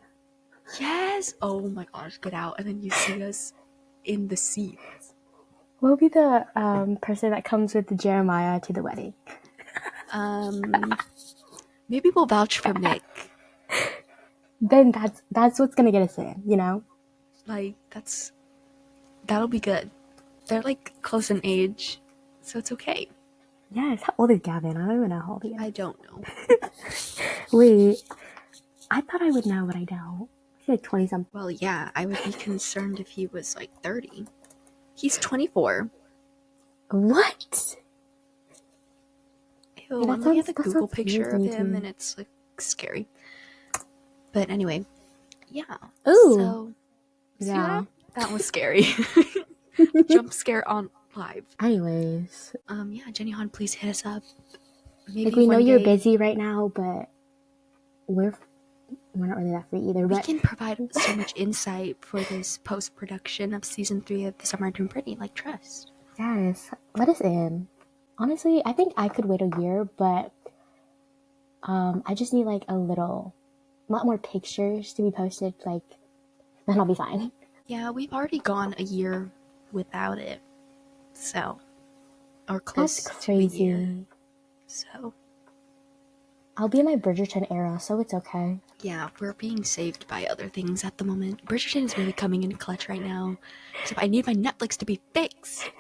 Yes! Oh my gosh, get out. And then you see us in the seats. We'll be the person that comes with Jeremiah to the wedding. Maybe we'll vouch for Nick. Then that's what's gonna get us in, you know? Like, that'll be good. They're like close in age, so it's okay. Yes. How old is Gavin? I don't even know how old he is. I don't know. Wait, I thought I would know, but I don't. He's like 20-something. Well, yeah, I would be concerned if he was like 30. He's 24. What? Ew, I'm looking at the Google picture of him, and it's like scary. But anyway, yeah. Ooh. So, yeah, that was scary. Jump scare on live. Anyways, yeah, Jenny Han, please hit us up. Maybe like, we know you're busy right now, but we're not really that free either. We can provide so much insight for this post-production of season 3 of The Summer I Turned Pretty. Like, trust. Yes, let us in. Honestly, I think I could wait a year, but I just need like a lot more pictures to be posted. Like, then I'll be fine. Yeah, we've already gone a year without it, so, or close to a year. So I'll be in my Bridgerton era, so it's okay. Yeah, we're being saved by other things at the moment. Bridgerton is really coming in clutch right now. So I need my Netflix to be fixed.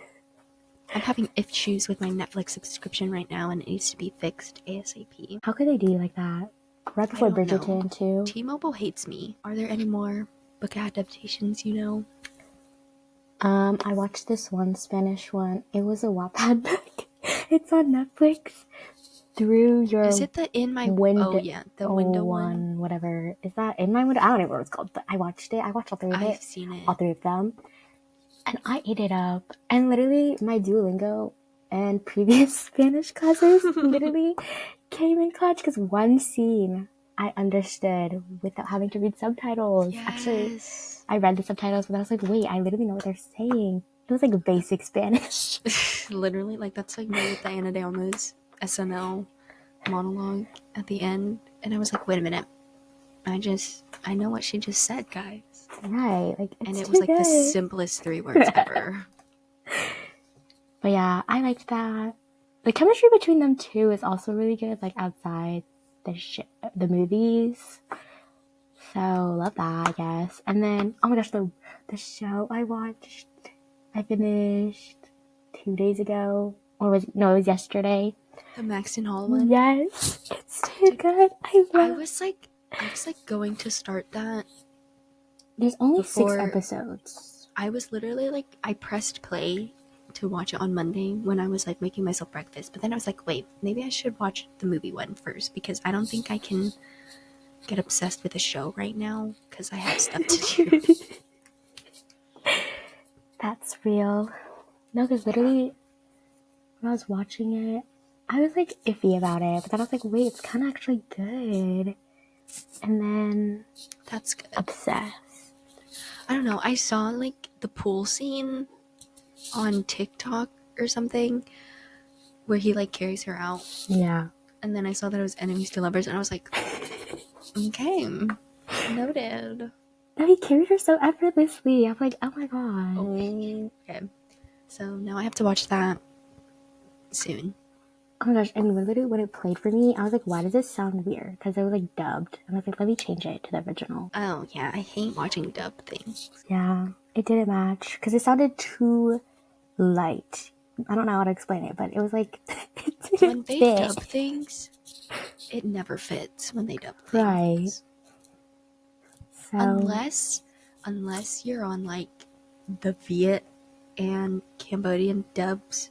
I'm having issues with my Netflix subscription right now, and it needs to be fixed ASAP. How could they do like that? Right before Bridgerton, too. T-Mobile hates me. Are there any more book adaptations you know? I watched this one Spanish one. It was a Wattpad book. It's on Netflix. Through your Is it the In My Window? Oh yeah, the window one. Whatever. Is that In My Window? I don't know what it's called, but I watched it. I watched all three of it. I've seen it. All three of them. And I ate it up. And literally, my Duolingo and previous Spanish classes literally came in clutch because one scene I understood without having to read subtitles. Yes. Actually, I read the subtitles, but I was like, wait, I literally know what they're saying. It was like basic Spanish. Literally, like that's like me with the Anna de Armas SNL monologue at the end, and I was like, wait a minute, I know what she just said, guys. Right, like And it's it too was like good. the simplest 3 words ever. But yeah, I liked that. The chemistry between them two is also really good, like outside the movies. So love that, I guess. And then oh my gosh, the show I watched, I finished 2 days ago, or it was yesterday. The Maxton Hall one. Yes, it's too good. I was like going to start that. There's only 6 episodes. I was literally like, I pressed play to watch it on Monday when I was like making myself breakfast, but then I was like, wait, maybe I should watch the movie one first, because I don't think I can get obsessed with a show right now because I have stuff to do. That's real. No, because literally when I was watching it, I was like iffy about it, but then I was like, wait, it's kind of actually good. And then that's good. Obsessed. I don't know. I saw like the pool scene on TikTok or something where he like carries her out. Yeah. And then I saw that it was enemies to lovers, and I was like, okay, noted. No, he carried her so effortlessly. I'm like, oh my god. Okay. So now I have to watch that soon. Oh my gosh, and literally when it played for me, I was like, why does this sound weird? Because it was like dubbed. And I was like, let me change it to the original. Oh, yeah, I hate watching dub things. Yeah, it didn't match. Because it sounded too light. I don't know how to explain it, but it was like, it didn't when they fit. dub things, it never fits when they dub things. Right. So, unless you're on like the Viet and Cambodian dubs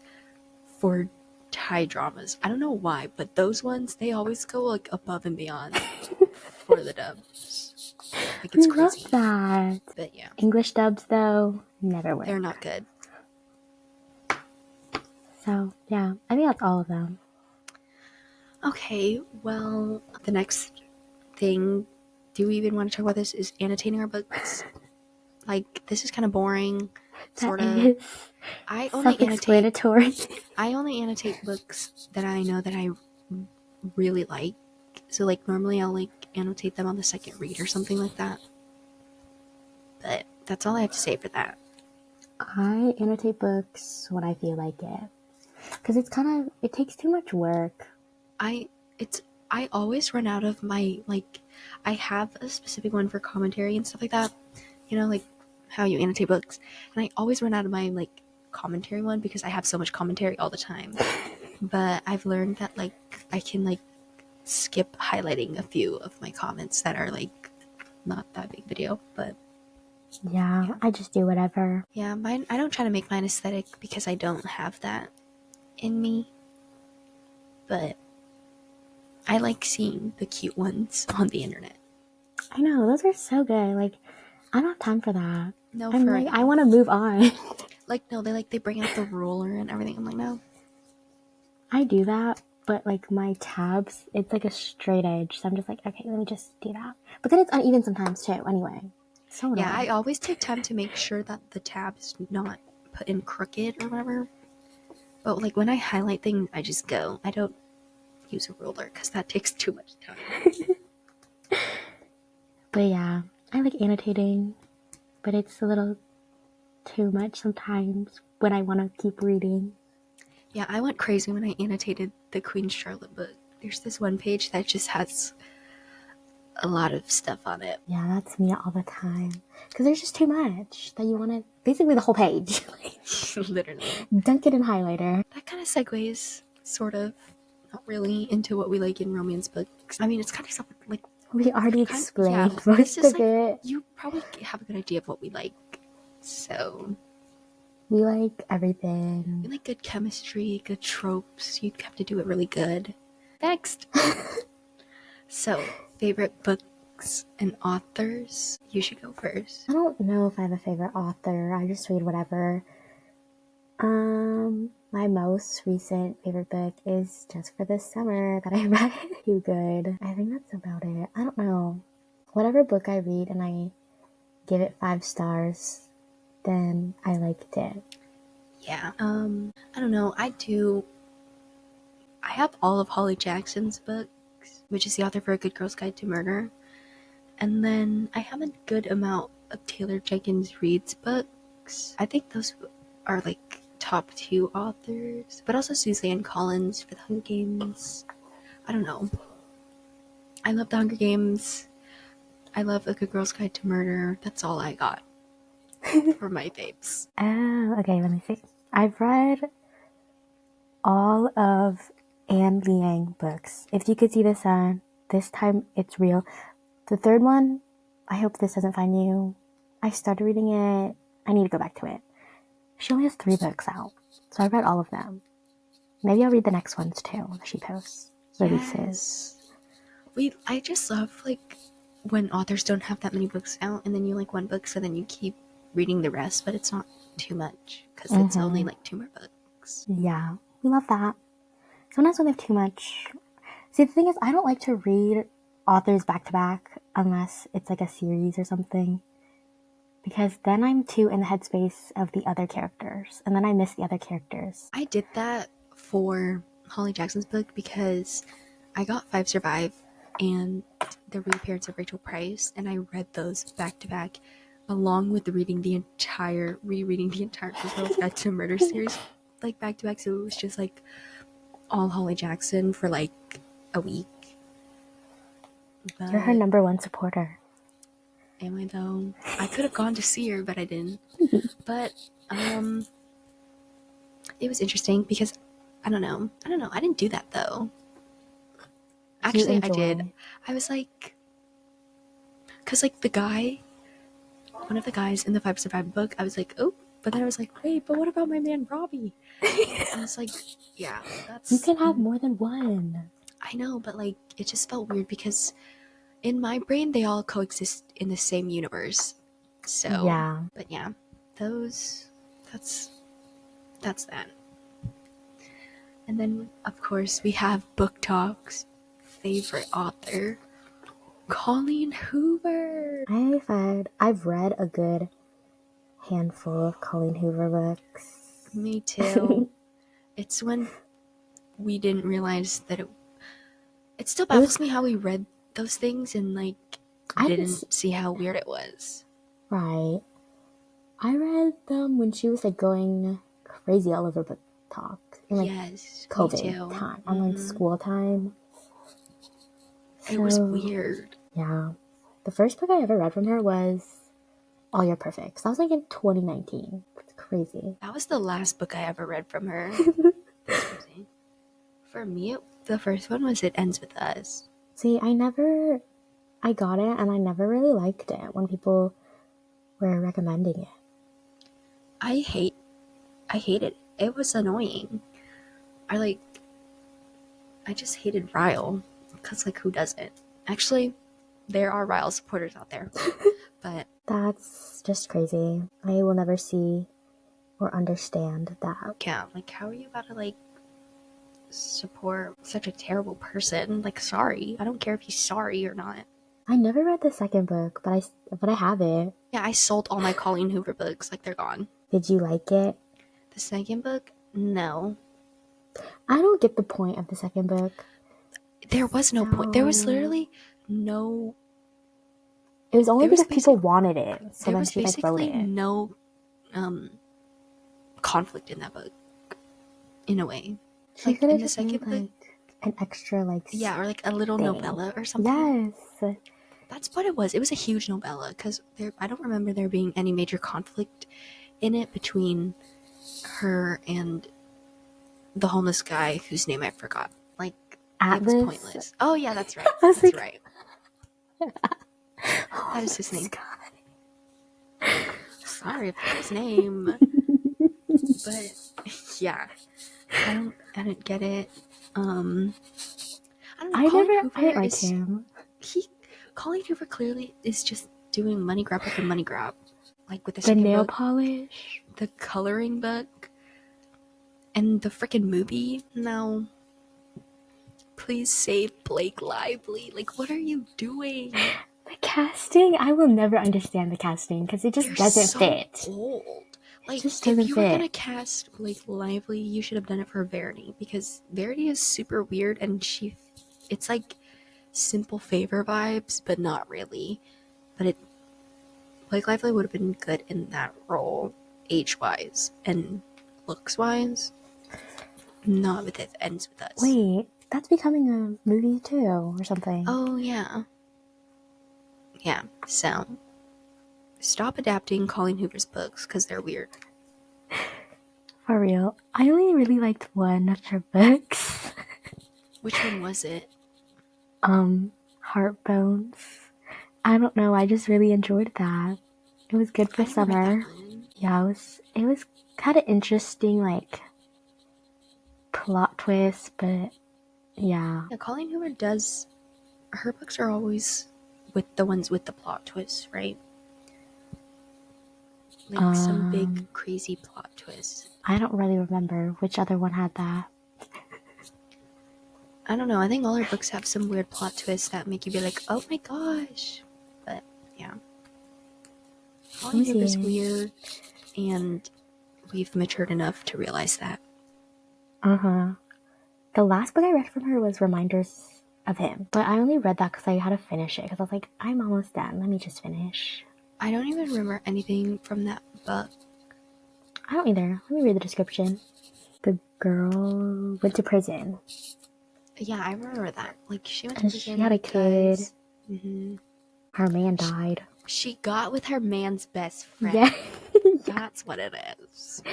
for Thai dramas. I don't know why, but those ones, they always go like above and beyond for the dubs. Like it's crazy. Love that. But yeah. English dubs though, never work. They're not good. So yeah, I think that's all of them. Okay, well, the next thing, do we even want to talk about this, is annotating our books. Like, this is kind of boring, sort of. I only self-explanatory. I only annotate books that I know that I really like. So, like, normally I'll, like, annotate them on the second read or something like that. But that's all I have to say for that. I annotate books when I feel like it. Because it takes too much work. I always run out of my, like, I have a specific one for commentary and stuff like that. You know, like, how you annotate books. And I always run out of my, like, commentary one because I have so much commentary all the time. But I've learned that, like, I can, like, skip highlighting a few of my comments that are, like, not that big of a deal, but yeah, I just do whatever. Yeah, I don't try to make mine aesthetic because I don't have that in me, but I like seeing the cute ones on the internet. I know, those are so good. Like, I don't have time for that. No, I'm like, I want to move on. Like, no, they bring out the ruler and everything. I'm like, no. I do that, but like my tabs, it's like a straight edge. So I'm just like, okay, let me just do that. But then it's uneven sometimes too, anyway. So annoying. Yeah, I always take time to make sure that the tab is not put in crooked or whatever. But like when I highlight things, I just go. I don't use a ruler because that takes too much time. But yeah, I like annotating, but it's a little too much sometimes when I want to keep reading. Yeah, I went crazy when I annotated the Queen Charlotte book. There's this one page that just has a lot of stuff on it. Yeah, that's me all the time. Because there's just too much that you want to... Basically the whole page. Literally. Dunk it in highlighter. That kind of segues, sort of, not really, into what we like in romance books. I mean, it's kind of like... We already explained most of it. You probably have a good idea of what we like. So... We like everything. We like good chemistry, good tropes. You have to do it really good. Next! So, favorite books and authors? You should go first. I don't know if I have a favorite author. I just read whatever. My most recent favorite book is Just for This Summer that I read. Too good. I think that's about it. I don't know. Whatever book I read and I give it 5 stars, then I liked it. Yeah. I don't know. I have all of Holly Jackson's books, which is the author for A Good Girl's Guide to Murder. And then I have a good amount of Taylor Jenkins Reid's books. I think those are like top 2 authors. But also Suzanne Collins for The Hunger Games. I don't know. I love The Hunger Games. I love A Good Girl's Guide to Murder. That's all I got for my faves. Oh, okay, let me see. I've read all of Anne Liang books. If you could see the sun, this time it's real. The third one, I hope this doesn't find you. I started reading it. I need to go back to it. She only has 3 books out, so I read all of them. Maybe I'll read the next ones too that she posts, releases. Yes. I just love like when authors don't have that many books out, and then you like one book, so then you keep reading the rest, but it's not too much because it's only like 2 more books. Yeah, we love that. Sometimes when they have too much. See, the thing is, I don't like to read authors back to back unless it's like a series or something, because then I'm too in the headspace of the other characters, and then I miss the other characters. I did that for Holly Jackson's book because I got 5 Survive and the reappearance of Rachel Price, and I read those back to back along with rereading the entire Good Girls Guide to Murder series like back to back. So it was just like all Holly Jackson for like a week. You're her number 1 supporter. Am I though? I could have gone to see her, but I didn't. But it was interesting because I don't know. I didn't do that though. Actually, I did. I was like, because like one of the guys in the 5 Survive book, I was like, oh, but then I was like, wait, but what about my man Robbie? I was like, yeah, that's. You can have more than one. I know, but like, it just felt weird because in my brain they all coexist in the same universe. So yeah, but yeah, that's that. And then of course we have BookTok's favorite author, Colleen Hoover. I've read a good handful of Colleen Hoover books. Me too. It's when we didn't realize that it still baffles me how we read those things and like didn't see how weird it was. Right. I read them when she was like going crazy all over BookTok in like COVID time, online school time. It was weird. Yeah. The first book I ever read from her was All Your Perfects. That was like in 2019. It's crazy. That was the last book I ever read from her. That's crazy. For me, the first one was It Ends With Us. See, I got it and I never really liked it when people were recommending it. I hated it. It was annoying. I just hated Ryle. Because, like, who doesn't? Actually, there are Ryle supporters out there. But that's just crazy. I will never see or understand that. Yeah, like, how are you about to, like, support such a terrible person? Like, sorry. I don't care if he's sorry or not. I never read the second book, but I have it. Yeah, I sold all my Colleen Hoover books. Like, they're gone. Did you like it? The second book? No. I don't get the point of the second book. There was no point. There was literally no. It was only because people wanted it. So then she like wrote it. There was basically no conflict in that book. In a way. She could have just made like an extra like. Yeah, or like a little novella or something. Yes. That's what it was. It was a huge novella because I don't remember there being any major conflict in it between her and the homeless guy whose name I forgot. Like, Atlas? It was pointless. Oh yeah, that's right. That's like... right. That is his name. Sorry if that's his name. But yeah, I didn't get it. I don't know. I didn't like him. Colleen Hoover clearly is just doing money grab after money grab. Like with the nail polish, the coloring book, and the freaking movie. No. Please save Blake Lively. Like, what are you doing? The casting, I will never understand the casting because it just doesn't fit. Old. Like, just if doesn't you were fit. gonna cast Blake Lively, you should have done it for Verity, because Verity is super weird, and it's like simple favor vibes, but not really. But Blake Lively would have been good in that role, age-wise and looks-wise. Not with It Ends With Us. Wait, that's becoming a movie too, or something. Oh, yeah. Yeah, so stop adapting Colleen Hoover's books, because they're weird. For real. I only really liked one of her books. Which one was it? Heartbones. I don't know, I just really enjoyed that. It was good for I never read summer. that one. Yeah, it was kind of interesting, like, plot twist, but yeah. Yeah, Colleen Hoover does. Her books are always with the ones with the plot twists, right? Like some big crazy plot twist. I don't really remember which other one had that. I don't know. I think all her books have some weird plot twists that make you be like, oh my gosh. But yeah. Colleen Hoover's weird, and we've matured enough to realize that. The last book I read from her was Reminders of Him, but I only read that because I had to finish it, because I was like, I'm almost done, let me just finish. I don't even remember anything from that book. I don't either. Let me read the description. The girl went to prison. Yeah, I remember that. Like, she went to And prison. she had a kid. Mm-hmm. Her man died. She got with her man's best friend. Yeah. That's what it is.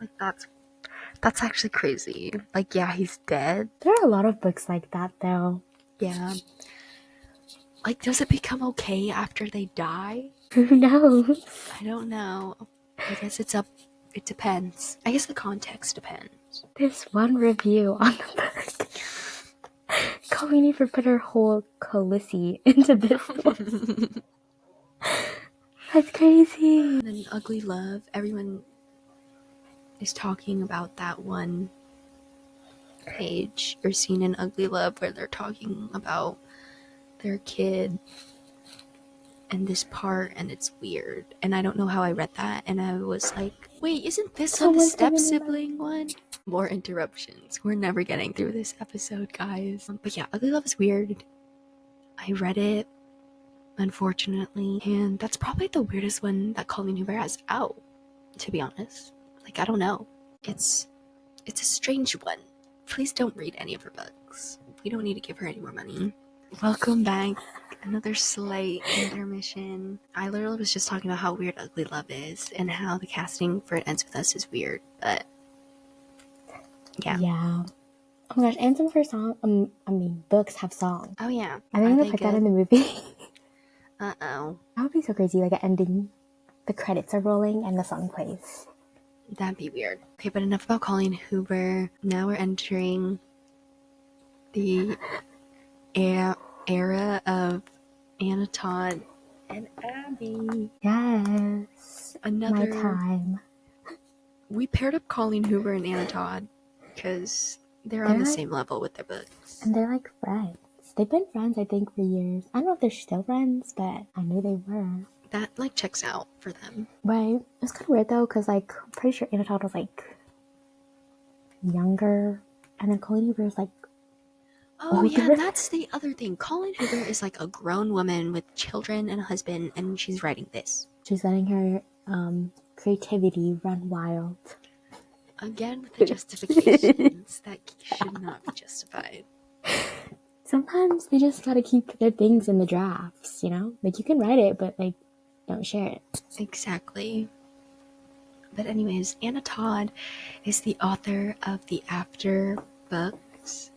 Like, that's actually crazy. Like, yeah, he's dead. There are a lot of books like that, though. Yeah. Like, does it become okay after they die? Who knows? I don't know. I guess it depends. I guess the context depends. There's one review on the book. Colleen for put her whole Khaleesi into this one. That's crazy. And then Ugly Love, everyone is talking about that one page or scene in Ugly Love where they're talking about their kid and this part, and it's weird. And I don't know how I read that, and I was like, wait, isn't this the step-sibling one? More interruptions. We're never getting through this episode, guys. But yeah, Ugly Love is weird. I read it, unfortunately, and that's probably the weirdest one that Colleen Hoover has out, to be honest. Like, I don't know. It's a strange one. Please don't read any of her books. We don't need to give her any more money. Welcome back. Another slight intermission. I literally was just talking about how weird Ugly Love is and how the casting for It Ends With Us is weird, but yeah. Yeah. Oh my gosh, and some of her books have songs. Oh yeah. Are they gonna put that in the movie? Uh-oh. That would be so crazy, like an ending. The credits are rolling and the song plays. That'd be weird. Okay, but enough about Colleen Hoover. Now we're entering the era of Anna Todd and Abbi. Yes. My time. We paired up Colleen Hoover and Anna Todd because they're on the same level with their books. And they're like friends. They've been friends, I think, for years. I don't know if they're still friends, but I knew they were. That, like, checks out for them. Right. It's kind of weird, though, because, like, I'm pretty sure Anna Todd was, like, younger. And then Colleen Hoover is, like, oh, older. yeah, that's the other thing. Colleen Hoover is, like, a grown woman with children and a husband, and she's writing this. She's letting her creativity run wild. Again, with the justifications that should not be justified. Sometimes they just gotta keep their things in the drafts, you know? Like, you can write it, but, like, don't share it. Exactly. But anyways, Anna Todd is the author of the After books.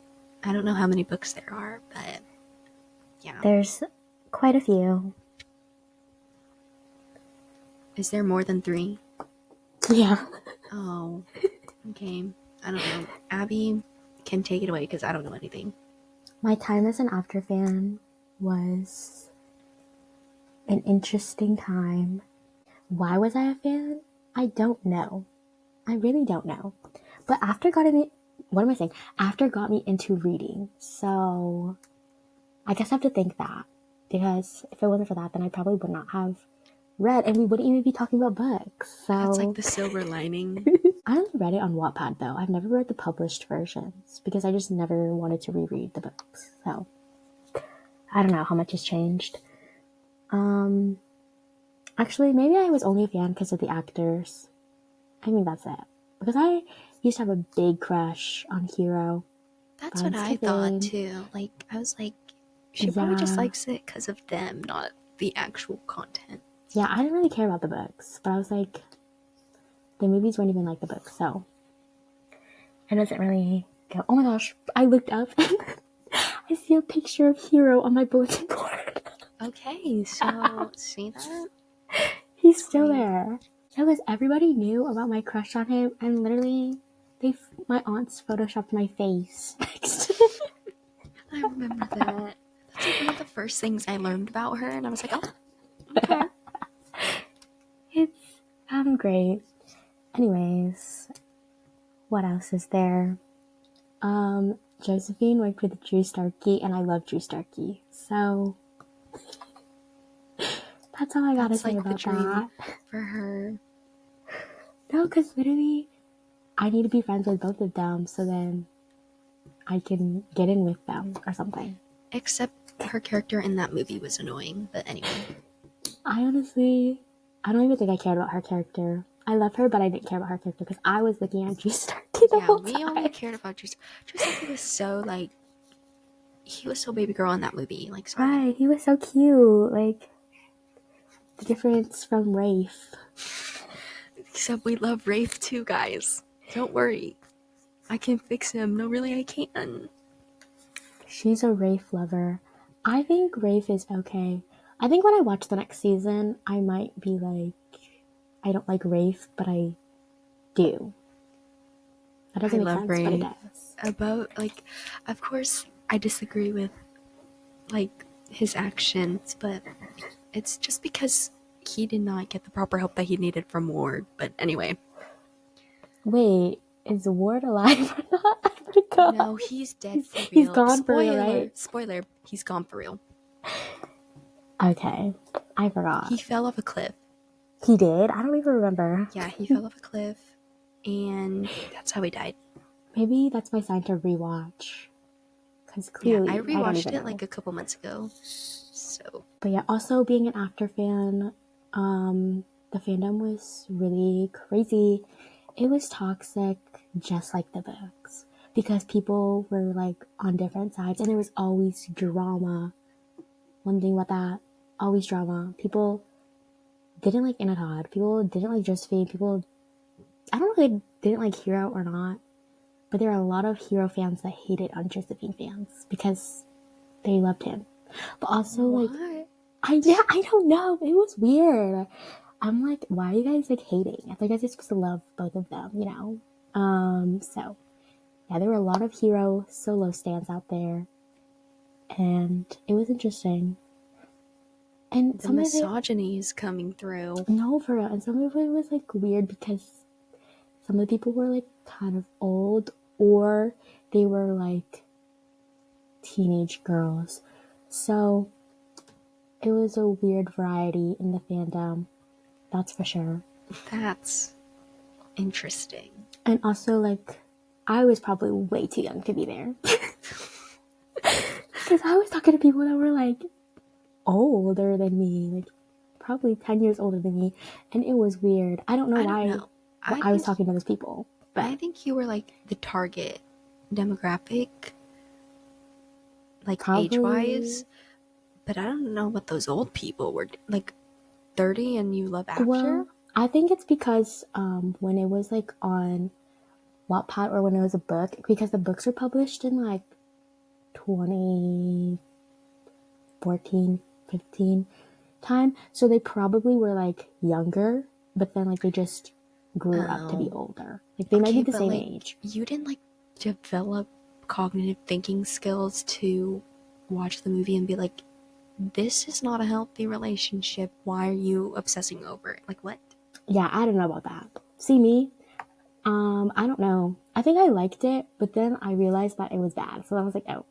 I don't know how many books there are, but yeah. There's quite a few. Is there more than 3? Yeah. Oh, okay. I don't know. Abbi can take it away because I don't know anything. My time as an After fan was an interesting time. Why was I a fan? I don't know. I really don't know. But After got me into reading. So I guess I have to thank that. Because if it wasn't for that, then I probably would not have read, and we wouldn't even be talking about books. So That's like the silver lining. I only read it on Wattpad though. I've never read the published versions because I just never wanted to reread the books. So I don't know how much has changed. Actually, maybe I was only a fan because of the actors. I think that's it. Because I used to have a big crush on Hero. That's what I thought too. Like, I was like, she probably just likes it because of them, not the actual content. Yeah, I didn't really care about the books, but I was like, the movies weren't even like the books, so it doesn't really go. Oh my gosh, I looked up and I see a picture of Hero on my bulletin board. Okay, so see that? He's still there. Because everybody knew about my crush on him, and literally, my aunts photoshopped my face next to him. I remember that. That's like one of the first things I learned about her, and I was like, oh, okay. It's great. Anyways, what else is there? Josephine worked with Drew Starkey, and I love Drew Starkey, so that's all I gotta say like about the dream that. for her. No, because literally, I need to be friends with both of them, so then I can get in with them or something. Except her character in that movie was annoying, but anyway. I don't even think I cared about her character. I love her, but I didn't care about her character because I was looking at Drew Starkey the whole time. We only cared about Drew Starkey was so, like, he was so baby girl in that movie. Like, sorry. Right, he was so cute. Like, the difference from Rafe. Except we love Rafe too, guys. Don't worry. I can fix him. No, really, I can. She's a Rafe lover. I think Rafe is okay. I think when I watch the next season, I might be like, I don't like Rafe, but I do. That doesn't make sense, Rafe. but it does. About, like, of course, I disagree with, like, his actions, but it's just because he did not get the proper help that he needed from Ward. But anyway. Wait, is Ward alive or not? I forgot. No, he's dead for real. He's gone for real, right? Spoiler, he's gone for real. Okay, I forgot. He fell off a cliff. He did? I don't even remember. Yeah, he fell off a cliff, and that's how he died. Maybe that's my sign to rewatch. Because clearly, I rewatched it like a couple months ago. So, but yeah, also being an After fan, the fandom was really crazy. It was toxic, just like the books, because people were like on different sides, and there was always drama. One thing about that, always drama. People didn't like Anna Todd. People didn't like Josephine. People, I don't know if they didn't like Hero or not, but there are a lot of Hero fans that hated on Josephine fans because they loved him. But also, what? like, I don't know. It was weird. I'm like, why are you guys like hating? I think you guys are supposed to love both of them, you know? So yeah, there were a lot of Hero solo stands out there, and it was interesting. And the misogyny is coming through. No, for real. And some of it was like weird because some of the people were like kind of old, or they were like teenage girls. So it was a weird variety in the fandom. That's for sure. That's interesting. And also, like, I was probably way too young to be there. Because I was talking to people that were like older than me, like probably 10 years older than me, and it was weird. I don't know why I was talking to those people. But I think you were like the target demographic, like age-wise. But I don't know what those old people were like. 30 and you love After? Well, I think it's because when it was like on Wattpad or when it was a book, because the books were published in like 2014, 15 time, so they probably were like younger, but then like they just grew up to be older. Like they might be the same age. You didn't like develop cognitive thinking skills to watch the movie and be like, this is not a healthy relationship. Why are you obsessing over it? Like, what? Yeah, I don't know about that. See me? I don't know. I think I liked it, but then I realized that it was bad. So I was like, oh.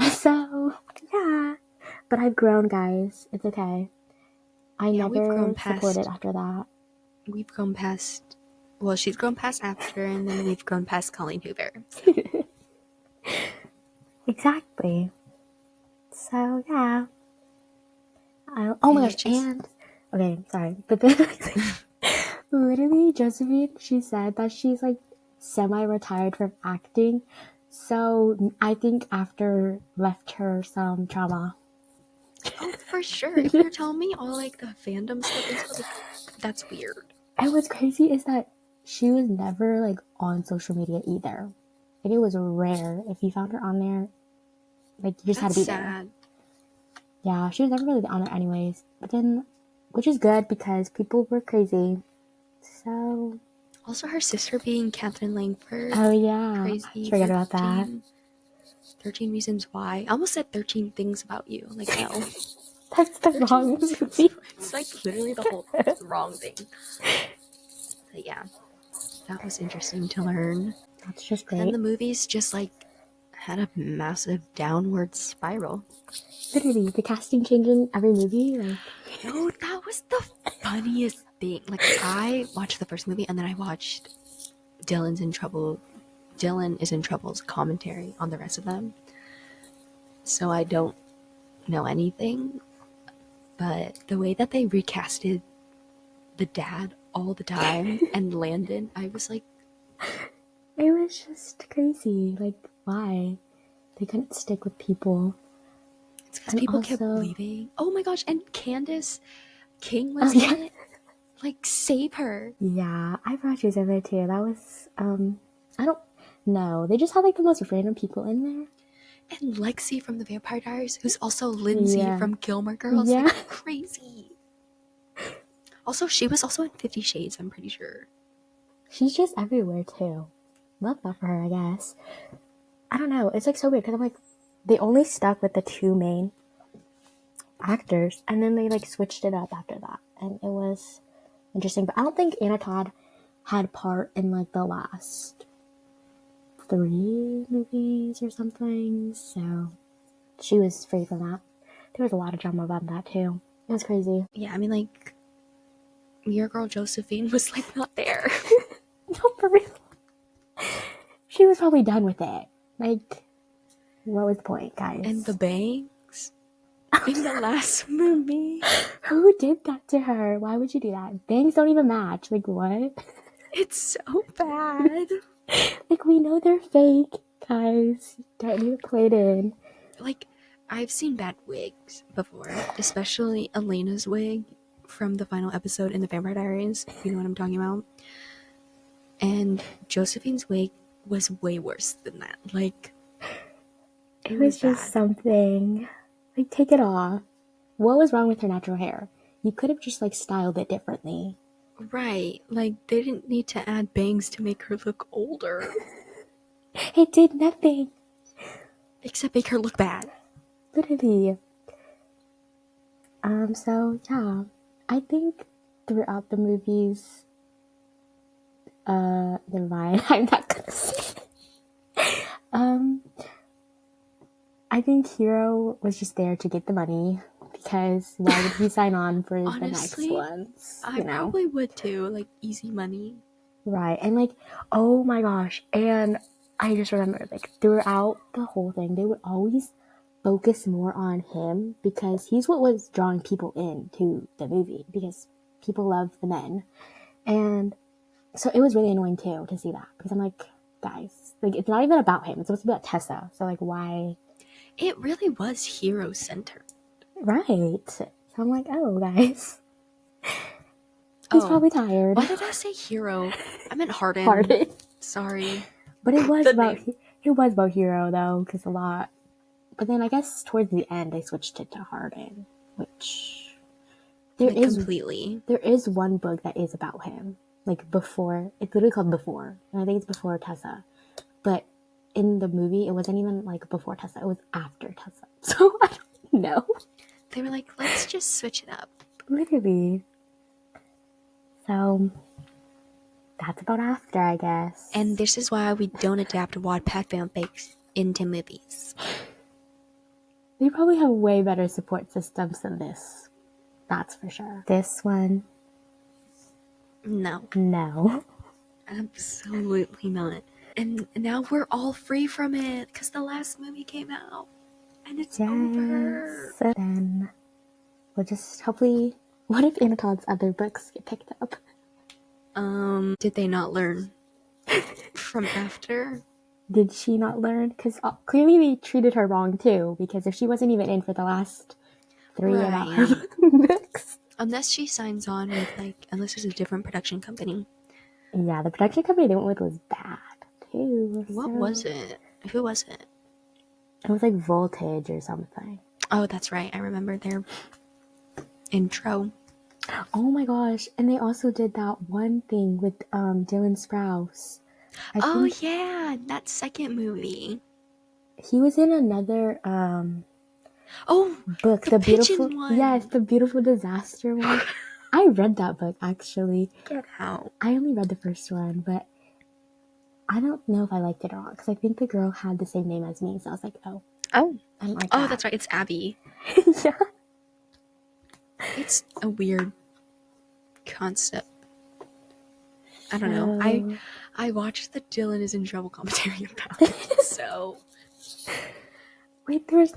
So, yeah. But I've grown, guys. It's okay. I Yeah, we've grown never past- supported after that. We've grown past. Well, she's grown past after, and then we've grown past Colleen Hoover. So. Exactly. So yeah. Oh my And gosh, it just- and okay, sorry, but then literally Josephine, she said that she's like semi-retired from acting, so I think after left her some trauma. Oh, for sure. If you're telling me all like the fandom stuff and stuff, like, that's weird. And what's crazy is that she was never like on social media either. Like it was rare if you found her on there. Like you just had to be there. Yeah, she was never really on it anyways. But then, which is good because people were crazy. So. Also, her sister being Catherine Langford. Oh yeah, Crazy. forget about that. 13 Reasons Why. I almost said 13 Things About You. Like, no. That's the wrong movie. It's like literally the whole wrong thing. But yeah, that was interesting to learn. That's just great. And the movies just like had a massive downward spiral. Literally, the casting changing every movie. Like, no, that was the funniest thing. Like, I watched the first movie and then I watched Dylan is in Trouble's commentary on the rest of them. So I don't know anything, but the way that they recasted the dad all the time and Landon, I was like, it was just crazy. Like, why? They couldn't stick with people. It's because people kept leaving. Oh my gosh, and Candace King was in it. Like, save her. Yeah, I thought she was in there too. That was, I don't know. They just had like the most random people in there. And Lexi from the Vampire Diaries, who's also Lindsay from Gilmore Girls. Yeah. Like, crazy. Also, she was also in 50 Shades, I'm pretty sure. She's just everywhere too. Love that for her, I guess. I don't know. It's like so weird because I'm like, they only stuck with the two main actors and then they like switched it up after that. And it was interesting. But I don't think Anna Todd had part in like the last 3 movies or something. So she was free from that. There was a lot of drama about that too. It was crazy. Yeah, I mean, like, your girl Josephine was like not there. No, for real. She was probably done with it. Like, what was the point, guys? And the bangs in the last movie. Who did that to her? Why would you do that? Bangs don't even match. Like, what? It's so bad. Like, we know they're fake, guys. You don't need to play it in. Like, I've seen bad wigs before, especially Elena's wig from the final episode in the Vampire Diaries, if you know what I'm talking about. And Josephine's wig was way worse than that. Like, it was just bad. Something. Like, take it off. What was wrong with her natural hair? You could have just, like, styled it differently. Right. Like, they didn't need to add bangs to make her look older. It did nothing. Except make her look bad. Literally. So, yeah. I think throughout the movies, never mind. I'm not gonna say it. I think Hero was just there to get the money because why would he sign on for the next ones? I probably would too. Like, easy money. Right. And like, oh my gosh. And I just remember, like, throughout the whole thing, they would always focus more on him because he's what was drawing people into the movie because people love the men. And so it was really annoying too to see that because I'm like, guys, like, it's not even about him. It's supposed to be about Tessa. So like, why? It really was hero-centered. Right. So I'm like, oh, guys. He's probably tired. Why did I say hero? I meant Harden. Harden. Sorry. But it was about Hero though, because a lot. But then I guess towards the end they switched it to Harden, which there is one book that is about him. Like before, it's literally called Before, and I think it's before Tessa. But in the movie, it wasn't even like before Tessa; it was after Tessa. So I don't know. They were like, let's just switch it up. Literally. So that's about after, I guess. And this is why we don't adapt Wattpad fanfics into movies. They probably have way better support systems than this. That's for sure. This one, No, no. absolutely not. And now we're all free from it because the last movie came out and it's over. Then we'll just hopefully. What if Anna Todd's other books get picked up? Did they not learn from after? Did she not learn? Because clearly they treated her wrong too. Because if she wasn't even in for the last 3 about her books, unless she signs on with unless it's a different production company. Yeah, the production company they went with was bad too. What was it? Who was it? It was like Voltage or something. Oh, that's right. I remember their intro. Oh my gosh! And they also did that one thing with Dylan Sprouse. I think yeah, that second movie. he was in another book, the beautiful pigeon one. Yes, the Beautiful Disaster one. I read that book actually. Get out. I only read the first one, but I don't know if I liked it or not because I think the girl had the same name as me, so I was like, oh, I don't like that. That's right. It's Abby. Yeah. It's a weird concept. I don't know. I watched the Dylan is in Trouble commentary about it, so. Wait, there's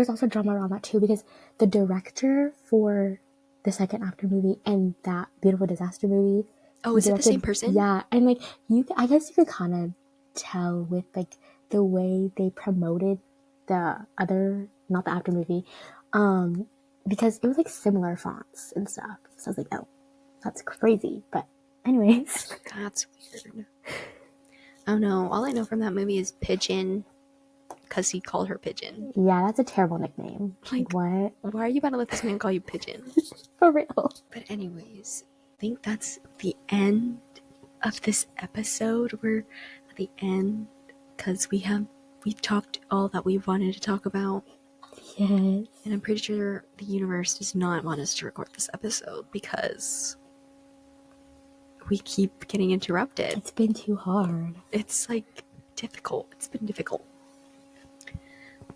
also drama around that too because the director for the second After movie and that Beautiful Disaster movie. Oh, is it the same person? Yeah, and I guess you could kind of tell with the way they promoted the other, not the After movie, because it was similar fonts and stuff. So I was like, oh, that's crazy. But anyways, that's weird. I don't know. All I know from that movie is Pigeon. Because he called her Pigeon. Yeah, that's a terrible nickname. What? Why are you about to let this man call you Pigeon? For real. But anyways, I think that's the end of this episode. We're at the end because we've talked all that we wanted to talk about. Yes. And I'm pretty sure the universe does not want us to record this episode because we keep getting interrupted. It's been too hard. It's difficult. It's been difficult.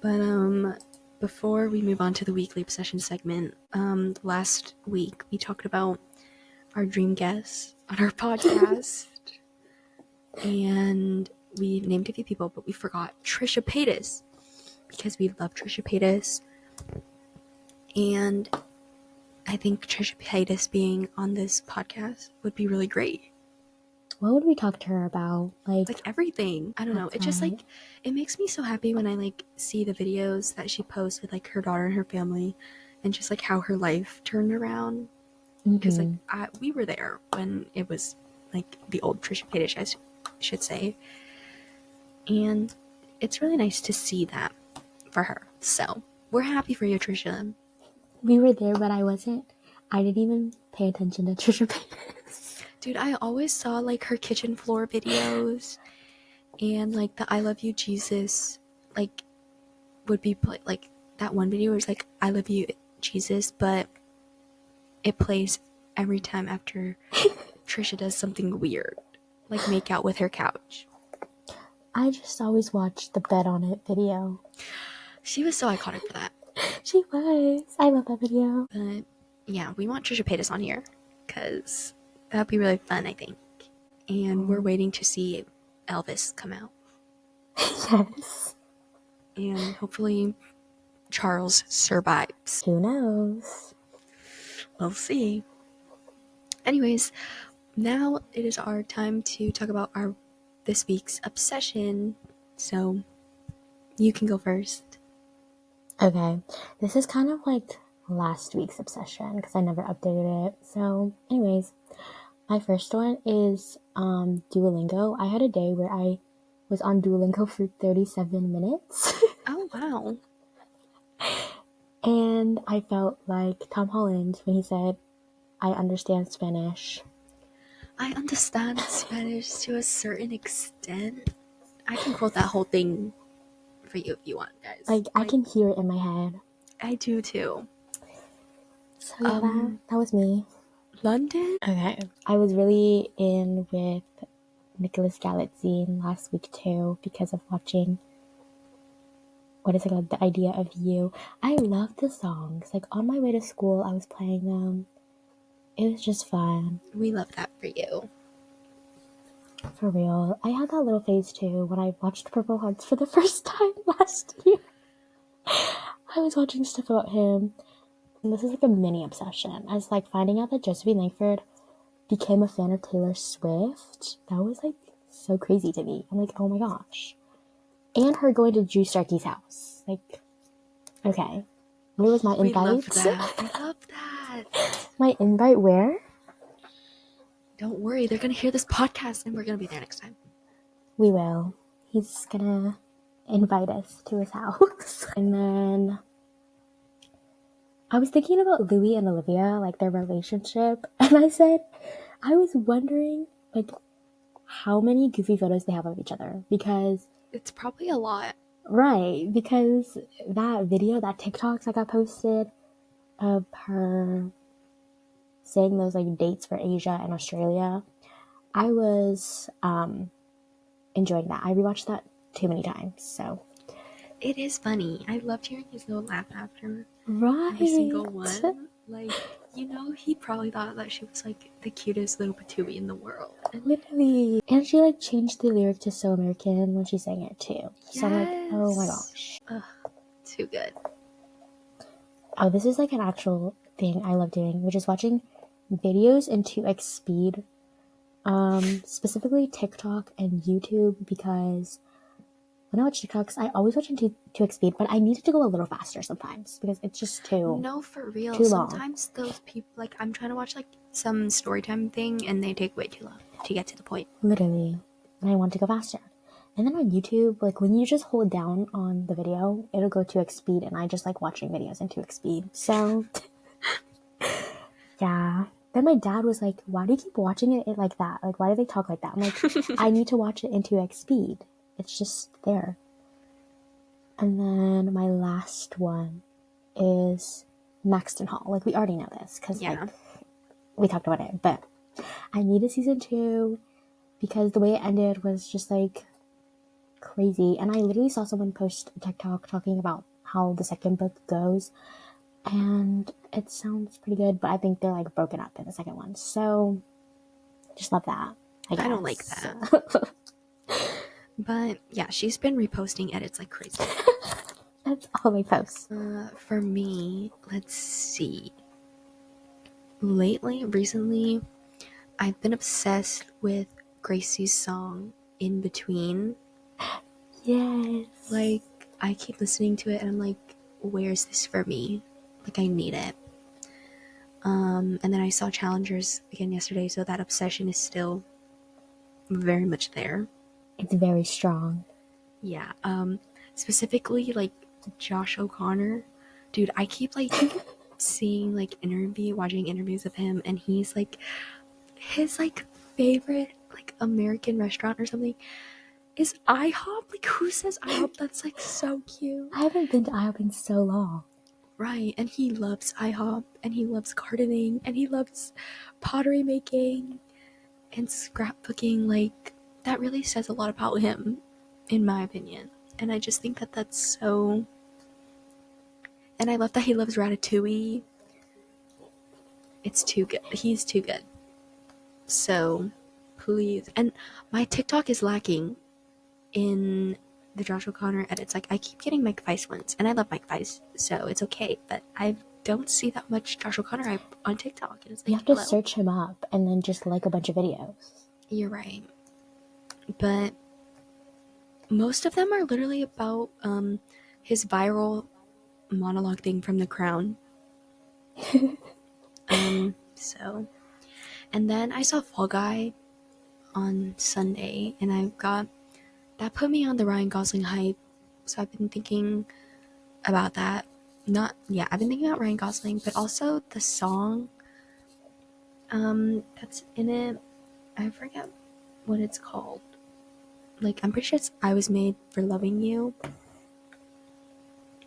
But before we move on to the weekly obsession segment, last week we talked about our dream guests on our podcast. And we named a few people, but we forgot Trisha Paytas because we love Trisha Paytas. And I think Trisha Paytas being on this podcast would be really great. What would we talk to her about? Everything. I don't know. It just it makes me so happy when I see the videos that she posts with her daughter and her family and just how her life turned around. Because we were there when it was the old Trisha Paytas, I should say. And it's really nice to see that for her. So we're happy for you, Trisha. We were there, but I wasn't. I didn't even pay attention to Trisha Paytas. Dude, I always saw her kitchen floor videos and the I love you Jesus would be that one video where it's I love you Jesus, but it plays every time after Trisha does something weird, make out with her couch. I just always watched the Bet on It video. She was so iconic for that. She was. I love that video. But yeah, we want Trisha Paytas on here because that'd be really fun, I think. And we're waiting to see Elvis come out. Yes. And hopefully Charles survives. Who knows? We'll see. Anyways, now it is our time to talk about this week's obsession. So you can go first. Okay. This is kind of last week's obsession because I never updated it. So anyways, my first one is Duolingo. I had a day where I was on Duolingo for 37 minutes. Oh, wow. And I felt like Tom Holland when he said, I understand Spanish. I understand Spanish to a certain extent. I can quote that whole thing for you if you want, guys. I can hear it in my head. I do too. So yeah, that was me. London? Okay. I was really in with Nicholas Galitzine last week too because of watching what is it called? The Idea of You. I love the songs. Like on my way to school, I was playing them. It was just fun. We love that for you. For real. I had that little phase too when I watched Purple Hearts for the first time last year. I was watching stuff about him. And this is like a mini obsession. I was like finding out that Josephine Langford became a fan of Taylor Swift. That was like so crazy to me. I'm like, oh my gosh. And her going to Drew Starkey's house. Like, okay. Where was my invite? We love that. I love that. My invite where? Don't worry, they're gonna hear this podcast and we're gonna be there next time. We will. He's gonna invite us to his house. And then I was thinking about Louis and Olivia, like their relationship. And I said, I was wondering, like, how many goofy photos they have of each other. Because it's probably a lot. Right, because that video, that TikTok that got posted of her saying those like dates for Asia and Australia, I was enjoying that. I rewatched that too many times, so. It is funny. I loved hearing his little laugh after Right. every single one. Like, you know, he probably thought that she was like the cutest little patootie in the world. Literally. And she like changed the lyric to So American when she sang it too. Yes. So I'm like, oh my gosh. Ugh, too good. Oh, this is like an actual thing I love doing, which is watching videos in 2x speed. Specifically TikTok and YouTube, because when I watch TikToks, I always watch in 2x speed, but I need it to go a little faster sometimes because it's just too. No, for real. Too long. Sometimes those people, like, I'm trying to watch like some story time thing and they take way too long to get to the point. Literally. And I want to go faster. And then on YouTube, like when you just hold down on the video, it'll go 2x speed, and I just like watching videos in 2x speed. So, yeah. Then my dad was like, why do you keep watching it like that? Like, why do they talk like that? I'm like, I need to watch it in 2x speed. It's just there. And then my last one is Maxton Hall. Like, we already know this because like, we talked about it. But I need a season 2 because the way it ended was just like crazy. And I literally saw someone post a TikTok talking about how the second book goes. And it sounds pretty good, but I think they're like broken up in the second one. So just love that. I don't like that. But yeah, she's been reposting edits like crazy. That's all I post. For me, let's see. Recently, I've been obsessed with Gracie's song In Between. Yes. Like, I keep listening to it and I'm like, where's this for me? Like, I need it. And then I saw Challengers again yesterday, so that obsession is still very much there. It's very strong. Yeah. Specifically, like, Josh O'Connor. Dude, I keep, like, seeing, like, watching interviews of him, and he's, like, his, like, favorite, like, American restaurant or something is IHOP. Like, who says IHOP? That's, like, so cute. I haven't been to IHOP in so long. Right, and he loves IHOP, and he loves gardening, and he loves pottery making and scrapbooking. Like, that really says a lot about him, in my opinion. And I just think that that's so... And I love that he loves Ratatouille. It's too good. He's too good. So, please. And my TikTok is lacking in the Josh O'Connor edits. Like, I keep getting Mike Weiss ones, and I love Mike Weiss, so it's okay, but I don't see that much Josh O'Connor on TikTok. And it's like, you have to search him up and then just like a bunch of videos. You're right. But most of them are literally about his viral monologue thing from The Crown. So, and then I saw Fall Guy on Sunday, and that put me on the Ryan Gosling hype. So I've been thinking about that. I've been thinking about Ryan Gosling, but also the song that's in it. I forget what it's called. Like, I'm pretty sure it's I Was Made for Loving You.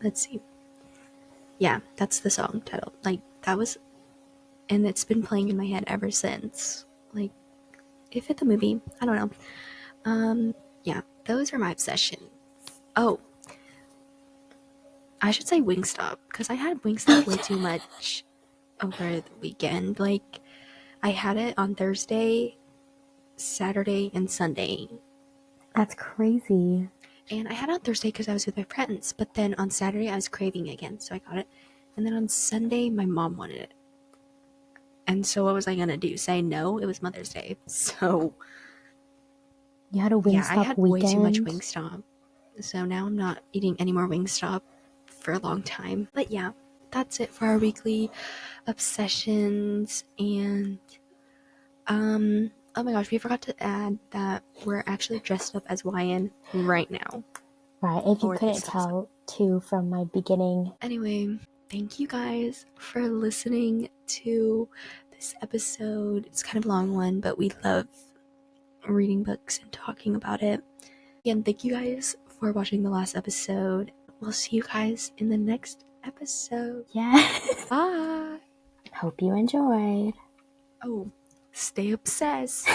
Let's see. Yeah, that's the song title. Like, that was, and it's been playing in my head ever since. Like, it fit the movie. I don't know. Yeah, those are my obsessions. Oh, I should say Wingstop, because I had Wingstop way too much over the weekend. Like, I had it on Thursday, Saturday, and Sunday. That's crazy. And I had it on Thursday because I was with my friends, but then on Saturday I was craving again, so I got it. And then on Sunday, my mom wanted it. And so what was I gonna do? Say no? It was Mother's Day. So You had a yeah, I Wingstop had way too much weekend. Wingstop. So now I'm not eating any more Wingstop for a long time. But yeah, that's it for our weekly obsessions. And oh my gosh, we forgot to add that we're actually dressed up as YN right now. Right, if you For couldn't this episode. tell too from my beginning. Anyway, thank you guys for listening to this episode. It's kind of a long one, but we love reading books and talking about it. Again, thank you guys for watching the last episode. We'll see you guys in the next episode. Yeah. Bye. Hope you enjoyed. Oh, stay obsessed.